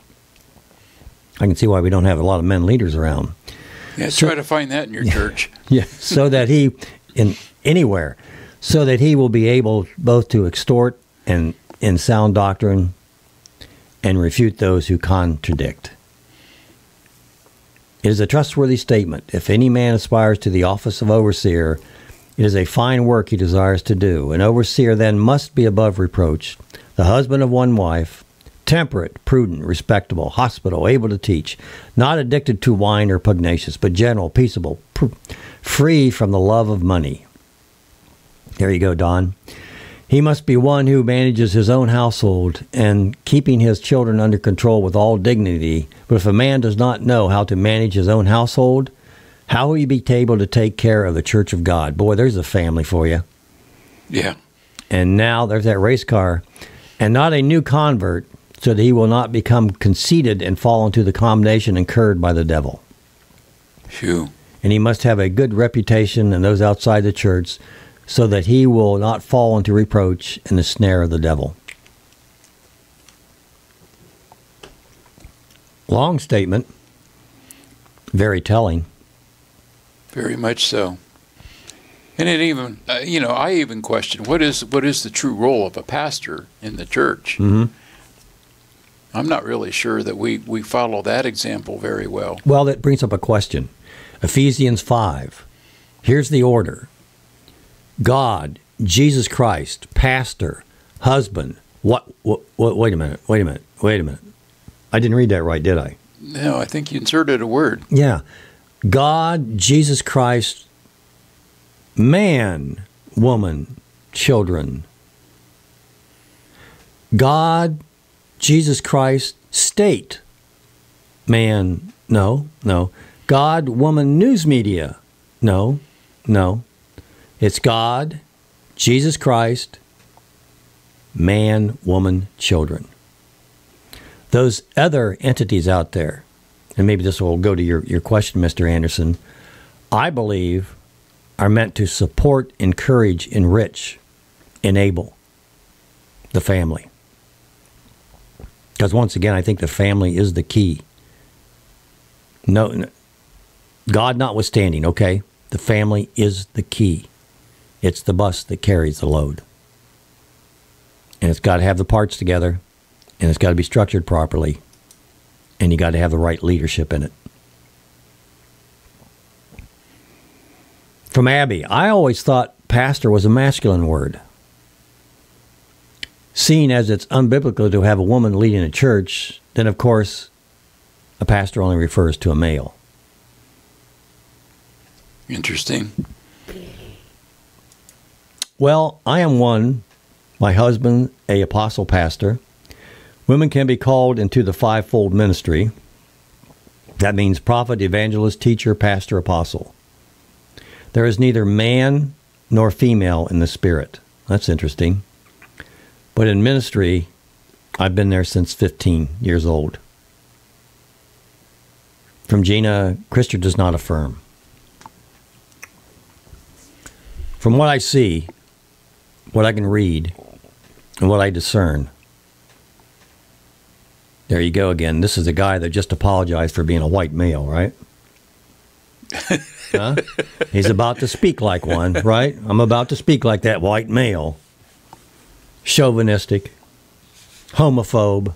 I can see why we don't have a lot of men leaders around. Yeah, try to find that in your church. Yeah, so that he, in anywhere, so that he will be able both to extort and in sound doctrine and refute those who contradict. It is a trustworthy statement. If any man aspires to the office of overseer, it is a fine work he desires to do. An overseer then must be above reproach, the husband of one wife, temperate, prudent, respectable, hospitable, able to teach, not addicted to wine or pugnacious, but gentle, peaceable, free from the love of money. There you go, Don. He must be one who manages his own household and keeping his children under control with all dignity. But if a man does not know how to manage his own household, how will he be able to take care of the church of God? Boy, there's a family for you. Yeah. And now there's that race car. And not a new convert, so that he will not become conceited and fall into the condemnation incurred by the devil. Phew. And he must have a good reputation in those outside the church, so that he will not fall into reproach and the snare of the devil. Long statement, very telling. Very much so. And it even, I even question, what is the true role of a pastor in the church? Mm-hmm. I'm not really sure that we follow that example very well. Well, that brings up a question. Ephesians 5. Here's the order. God, Jesus Christ, pastor, husband. Wait a minute. I didn't read that right, did I? No, I think you inserted a word. Yeah. God, Jesus Christ, man, woman, children. God, Jesus Christ, state, man, no. God, woman, news media, no. It's God, Jesus Christ, man, woman, children. Those other entities out there, and maybe this will go to your question, Mr. Anderson, I believe are meant to support, encourage, enrich, enable the family. Because once again, I think the family is the key. No, God notwithstanding, okay? The family is the key. It's the bus that carries the load. And it's got to have the parts together, and it's got to be structured properly, and you got to have the right leadership in it. From Abby, I always thought pastor was a masculine word. Seeing as it's unbiblical to have a woman leading a church, then of course a pastor only refers to a male. Interesting. Well, I am one, my husband, a apostle pastor. Women can be called into the fivefold ministry. That means prophet, evangelist, teacher, pastor, apostle. There is neither man nor female in the spirit. That's interesting. But in ministry, I've been there since 15 years old. From Gina, Christian does not affirm. From what I see, what I can read, and what I discern, there you go again. This is a guy that just apologized for being a white male, right? Huh? He's about to speak like one, right? I'm about to speak like that white male. Chauvinistic, homophobe.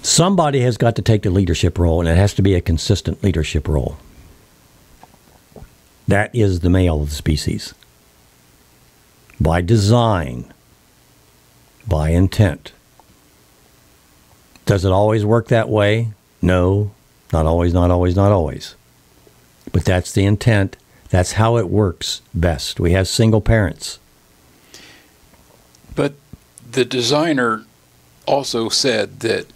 Somebody has got to take the leadership role, and it has to be a consistent leadership role. That is the male of the species. By design, by intent. Does it always work that way? No, not always. But that's the intent. That's how it works best. We have single parents. But the designer also said that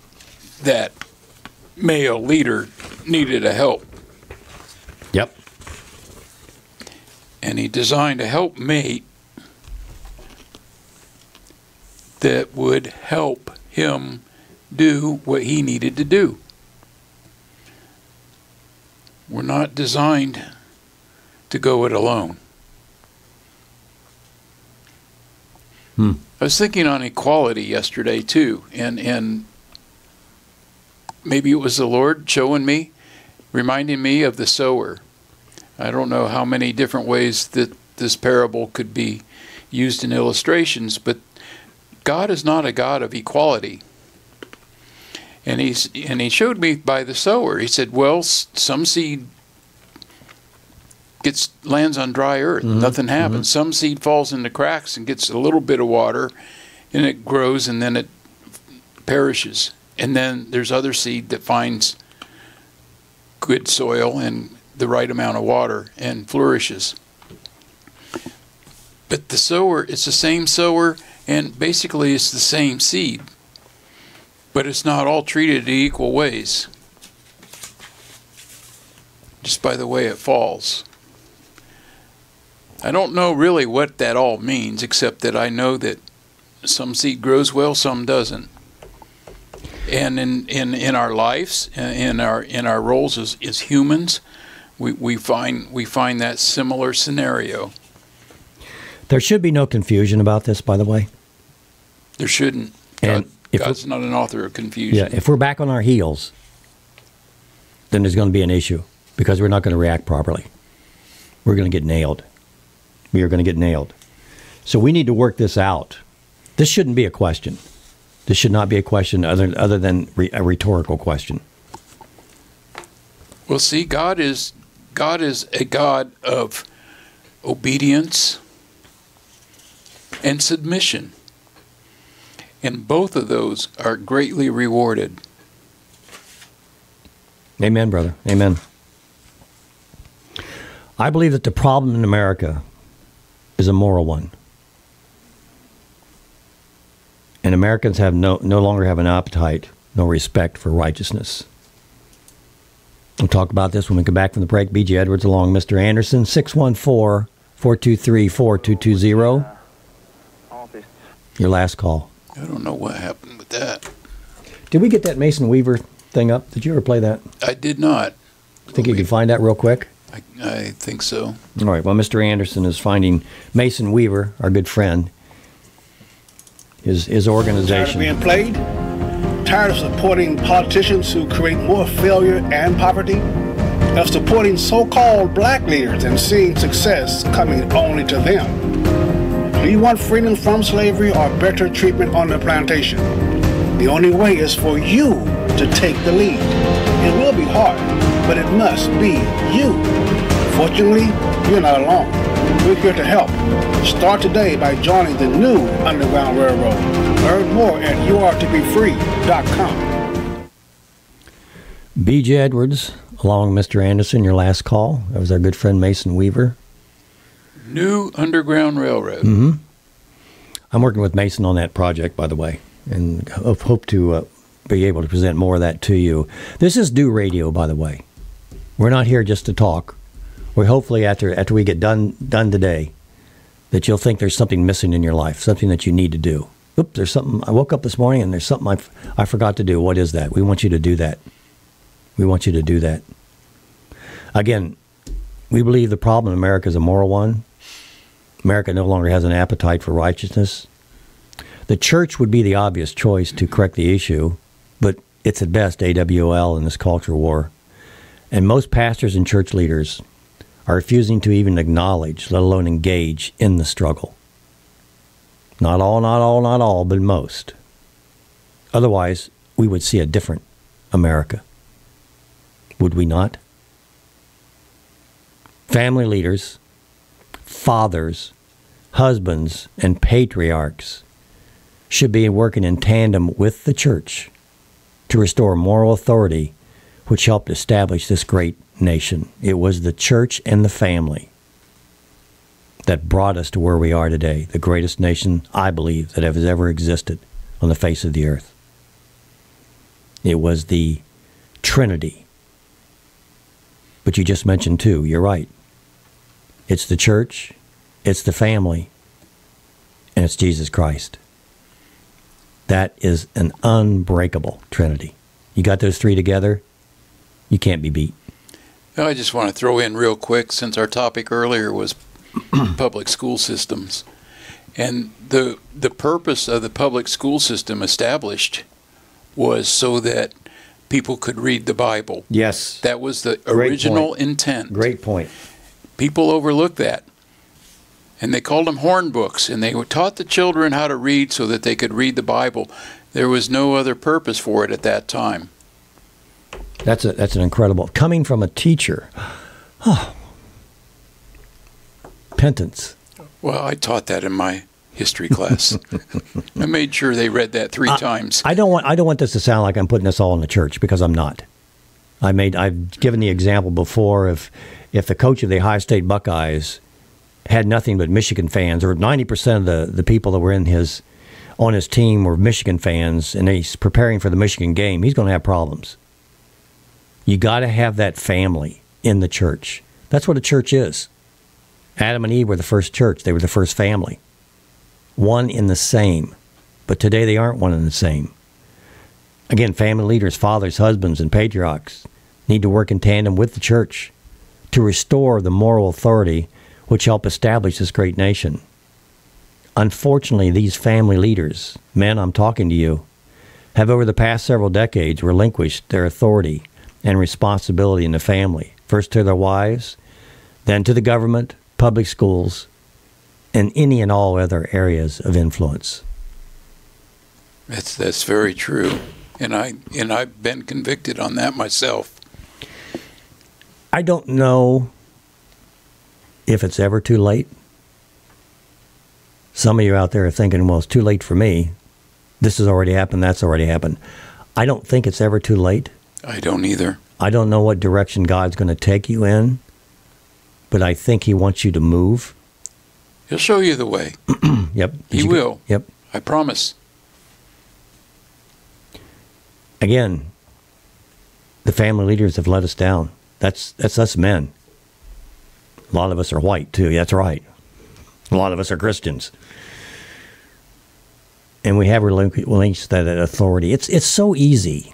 that male leader needed a help. Yep. And he designed a helpmate that would help him do what he needed to do. We're not designed to go it alone. I was thinking on equality yesterday too, and maybe it was the Lord showing me, reminding me of the sower. I don't know how many different ways that this parable could be used in illustrations, but God is not a God of equality. And he showed me by the sower. He said, well, some seed lands on dry earth, nothing happens. Some seed falls in the cracks and gets a little bit of water, and it grows, and then it perishes. And then there's other seed that finds good soil and the right amount of water and flourishes. But the sower, it's the same sower, and basically it's the same seed, but it's not all treated in equal ways, just by the way it falls. I don't know really what that all means, except that I know that some seed grows well, some doesn't. And in our lives, in our roles as humans, we find that similar scenario. There should be no confusion about this, by the way. There shouldn't. God's not an author of confusion. Yeah, if we're back on our heels, then there's going to be an issue because we're not going to react properly. We're going to get nailed. We are going to get nailed. So we need to work this out. This shouldn't be a question. This should not be a question other than a rhetorical question. Well, see, God is a God of obedience and submission. And both of those are greatly rewarded. Amen, brother. Amen. I believe that the problem in America is a moral one. And Americans have no longer have an appetite, no respect for righteousness. We'll talk about this when we come back from the break. B.J. Edwards along Mr. Anderson, 614-423-4220. Your last call. I don't know what happened with that. Did we get that Mason Weaver thing up? Did you ever play that? I did not. Think you can find that real quick? I think so. All right. Well, Mr. Anderson is finding Mason Weaver, our good friend, his organization. Tired of being played? Tired of supporting politicians who create more failure and poverty? Of supporting so-called black leaders and seeing success coming only to them? Do you want freedom from slavery or better treatment on the plantation? The only way is for you to take the lead. It will be hard, but it must be you. Fortunately, you're not alone. We're here to help. Start today by joining the new Underground Railroad. Learn more at yourtobefree.com. B.J. Edwards, along with Mr. Anderson, your last call. That was our good friend Mason Weaver. New Underground Railroad. Mm-hmm. I'm working with Mason on that project, by the way, and hope to be able to present more of that to you. This is Do Radio, by the way. We're not here just to talk. We hopefully, after we get done today, that you'll think there's something missing in your life, something that you need to do. Oops, there's something. I woke up this morning and there's something I forgot to do. What is that? We want you to do that. We want you to do that. Again, we believe the problem in America is a moral one. America no longer has an appetite for righteousness. The church would be the obvious choice to correct the issue, but it's at best AWOL in this culture war. And most pastors and church leaders are refusing to even acknowledge, let alone engage in the struggle. Not all, but most. Otherwise, we would see a different America. Would we not? Family leaders, fathers, husbands, and patriarchs should be working in tandem with the church to restore moral authority which helped establish this great nation. It was the church and the family that brought us to where we are today, the greatest nation, I believe, that has ever existed on the face of the earth. It was the Trinity. But you just mentioned two. You're right. It's the church, it's the family, and it's Jesus Christ. That is an unbreakable Trinity. You got those three together, you can't be beat. I just want to throw in real quick, since our topic earlier was public school systems. And the purpose of the public school system established was so that people could read the Bible. Yes. That was the Great original point. intent. Great point. People overlooked that. And they called them horn books, and they taught the children how to read so that they could read the Bible. There was no other purpose for it at that time. That's an incredible, coming from a teacher. Oh. Penance. Well, I taught that in my history class. I made sure they read that 3 times. I don't want this to sound like I'm putting this all in the church, because I'm not. I've given the example before of if the coach of the Ohio State Buckeyes had nothing but Michigan fans, or 90% of the people that were on his team were Michigan fans, and he's preparing for the Michigan game, he's going to have problems. You got to have that family in the church. That's what a church is. Adam and Eve were the first church. They were the first family. One in the same. But today they aren't one in the same. Again, family leaders, fathers, husbands, and patriarchs need to work in tandem with the church to restore the moral authority which helped establish this great nation. Unfortunately, these family leaders, men, I'm talking to you, have over the past several decades relinquished their authority and responsibility in the family, first to their wives, then to the government, public schools, and any and all other areas of influence. That's very true. And I've been convicted on that myself. I don't know if it's ever too late. Some of you out there are thinking, well, it's too late for me. This has already happened, that's already happened. I don't think it's ever too late. I don't either. I don't know what direction God's going to take you in, but I think he wants you to move. He'll show you the way. Yep. He will. Yep. I promise. Again, the family leaders have let us down. That's us men. A lot of us are white, too. That's right. A lot of us are Christians. And we have relinquished that authority. It's so easy.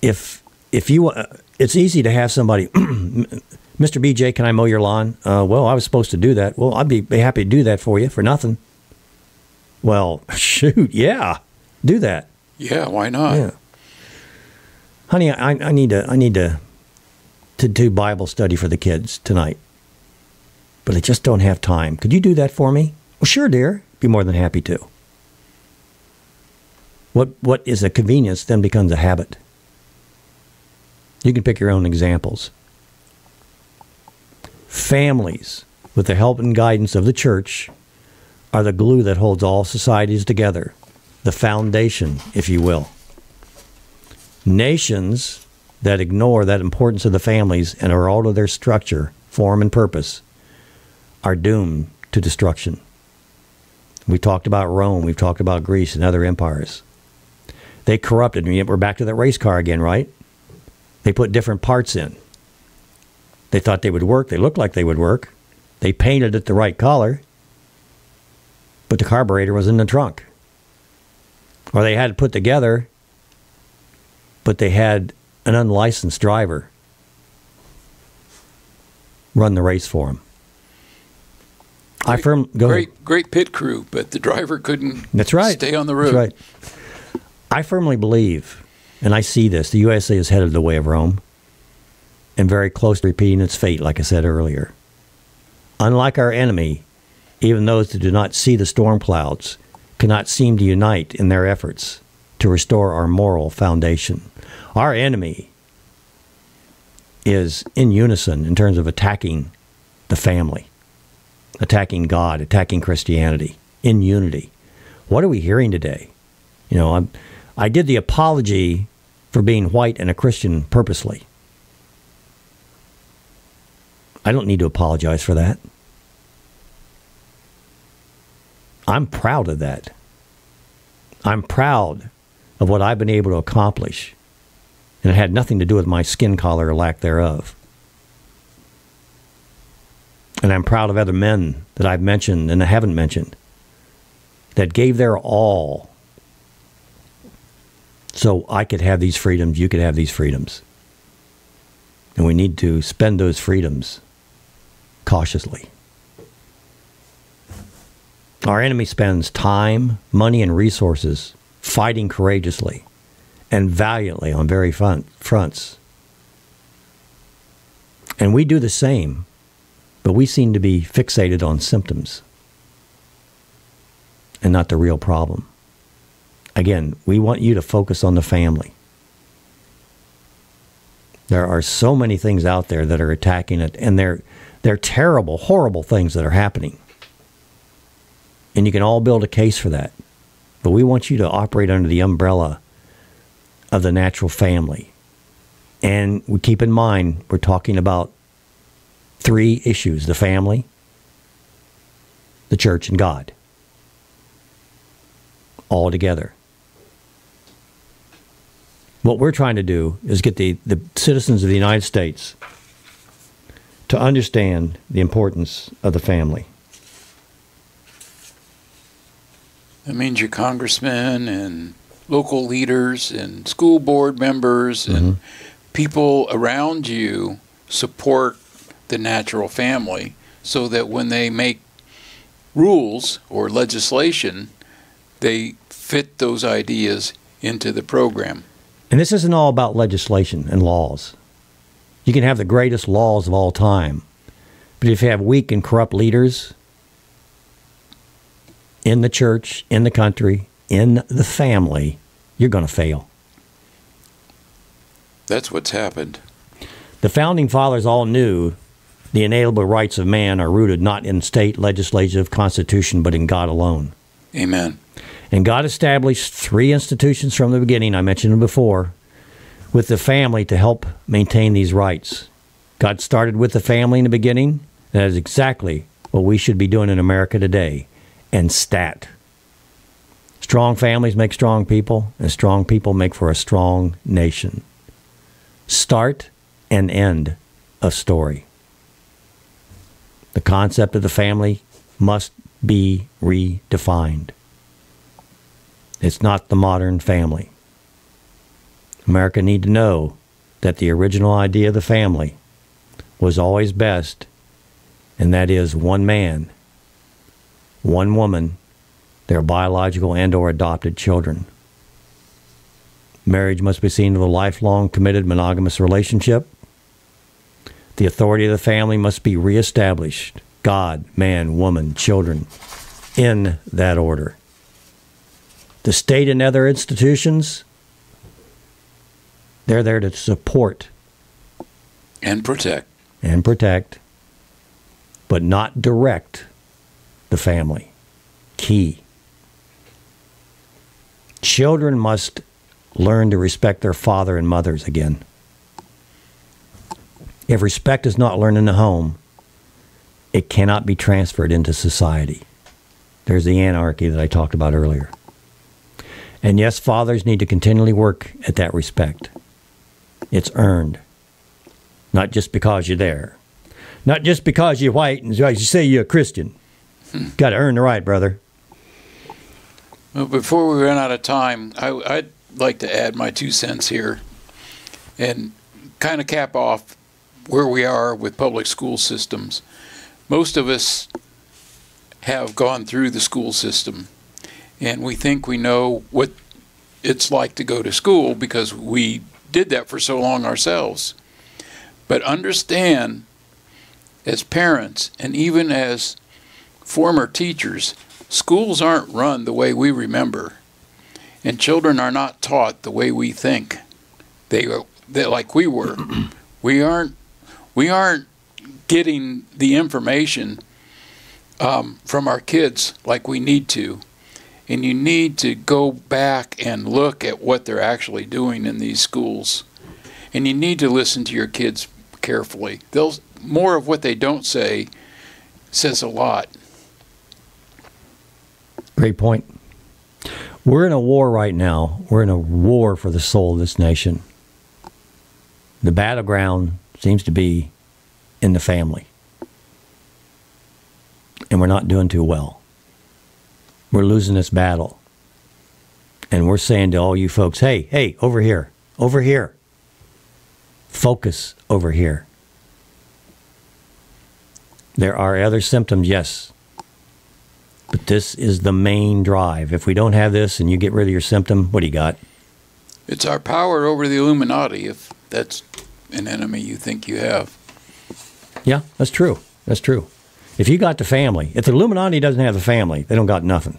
If you, it's easy to have somebody, Mr. BJ, can I mow your lawn? Well, I was supposed to do that. Well, I'd be happy to do that for you for nothing. Well, shoot, yeah, do that. Yeah, why not? Yeah. Honey, I need to do Bible study for the kids tonight, but I just don't have time. Could you do that for me? Well, sure, dear. Be more than happy to. What is a convenience then becomes a habit. You can pick your own examples. Families, with the help and guidance of the church, are the glue that holds all societies together, the foundation, if you will. Nations that ignore that importance of the families and are out of their structure, form, and purpose are doomed to destruction. We talked about Rome, we've talked about Greece and other empires. They corrupted, and we're back to that race car again, right? They put different parts in. They thought they would work. They looked like they would work. They painted it the right color, but the carburetor was in the trunk. Or they had it put together, but they had an unlicensed driver run the race for them. Great pit crew, but the driver couldn't That's right. stay on the road. That's right. I firmly believe, and I see this, the USA is headed the way of Rome and very close to repeating its fate, like I said earlier. Unlike our enemy, even those that do not see the storm clouds cannot seem to unite in their efforts to restore our moral foundation. Our enemy is in unison in terms of attacking the family, attacking God, attacking Christianity, in unity. What are we hearing today? You know, I did the apology for being white and a Christian purposely. I don't need to apologize for that. I'm proud of that. I'm proud of what I've been able to accomplish. And it had nothing to do with my skin color or lack thereof. And I'm proud of other men that I've mentioned and I haven't mentioned that gave their all so I could have these freedoms, you could have these freedoms. And we need to spend those freedoms cautiously. Our enemy spends time, money, and resources fighting courageously and valiantly on very fronts. And we do the same, but we seem to be fixated on symptoms and not the real problem. Again, we want you to focus on the family. There are so many things out there that are attacking it, and they're terrible, horrible things that are happening. And you can all build a case for that. But we want you to operate under the umbrella of the natural family. And we keep in mind, we're talking about 3 issues: the family, the church, and God. All together. What we're trying to do is get the citizens of the United States to understand the importance of the family. That means your congressmen and local leaders and school board members and people around you support the natural family so that when they make rules or legislation, they fit those ideas into the program. And this isn't all about legislation and laws. You can have the greatest laws of all time, but if you have weak and corrupt leaders in the church, in the country, in the family, you're going to fail. That's what's happened. The Founding Fathers all knew the inalienable rights of man are rooted not in state legislative constitution, but in God alone. Amen. And God established 3 institutions from the beginning, I mentioned them before, with the family to help maintain these rights. God started with the family in the beginning. That is exactly what we should be doing in America today. And stat. Strong families make strong people, and strong people make for a strong nation. Start and end of story. The concept of the family must be redefined. It's not the modern family. America need to know that the original idea of the family was always best, and that is one man, one woman, their biological and or adopted children. Marriage must be seen as a lifelong, committed, monogamous relationship. The authority of the family must be reestablished. God, man, woman, children, in that order. The state and other institutions, they're there to support. And protect. And protect, but not direct the family. Key. Children must learn to respect their father and mothers again. If respect is not learned in the home, it cannot be transferred into society. There's the anarchy that I talked about earlier. And yes, fathers need to continually work at that respect. It's earned. Not just because you're there. Not just because you're white and you say you're a Christian. Got to earn the right, brother. Well, before we run out of time, I'd like to add my 2 cents here and kind of cap off where we are with public school systems. Most of us have gone through the school system, and we think we know what it's like to go to school because we did that for so long ourselves. But understand, as parents and even as former teachers, schools aren't run the way we remember, and children are not taught the way we think they like we were. We aren't getting the information from our kids like we need to. And you need to go back and look at what they're actually doing in these schools. And you need to listen to your kids carefully. More of what they don't say says a lot. Great point. We're in a war right now. We're in a war for the soul of this nation. The battleground seems to be in the family. And we're not doing too well. We're losing this battle. And we're saying to all you folks, hey, over here, over here. Focus over here. There are other symptoms, yes. But this is the main drive. If we don't have this and you get rid of your symptom, what do you got? It's our power over the Illuminati, if that's an enemy you think you have. Yeah, that's true. That's true. If you got the family, if the Illuminati doesn't have the family, they don't got nothing.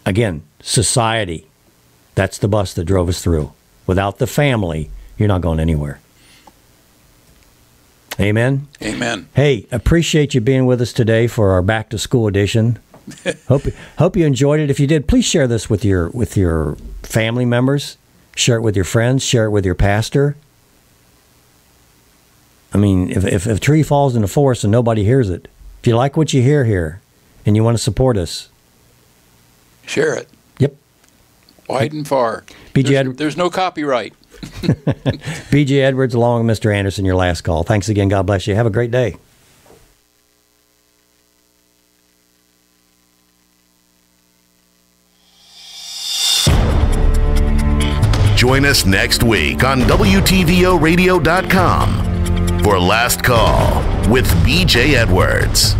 Again, society. That's the bus that drove us through. Without the family, you're not going anywhere. Amen? Amen. Hey, appreciate you being with us today for our back to school edition. Hope you enjoyed it. If you did, please share this with your family members. Share it with your friends. Share it with your pastor. I mean, if a tree falls in the forest and nobody hears it, if you like what you hear here and you want to support us, share it. Yep. Wide and far. There's no copyright. B.J. Edwards, along with Mr. Anderson, your last call. Thanks again. God bless you. Have a great day. Join us next week on WTVOradio.com for Last Call with B.J. Edwards.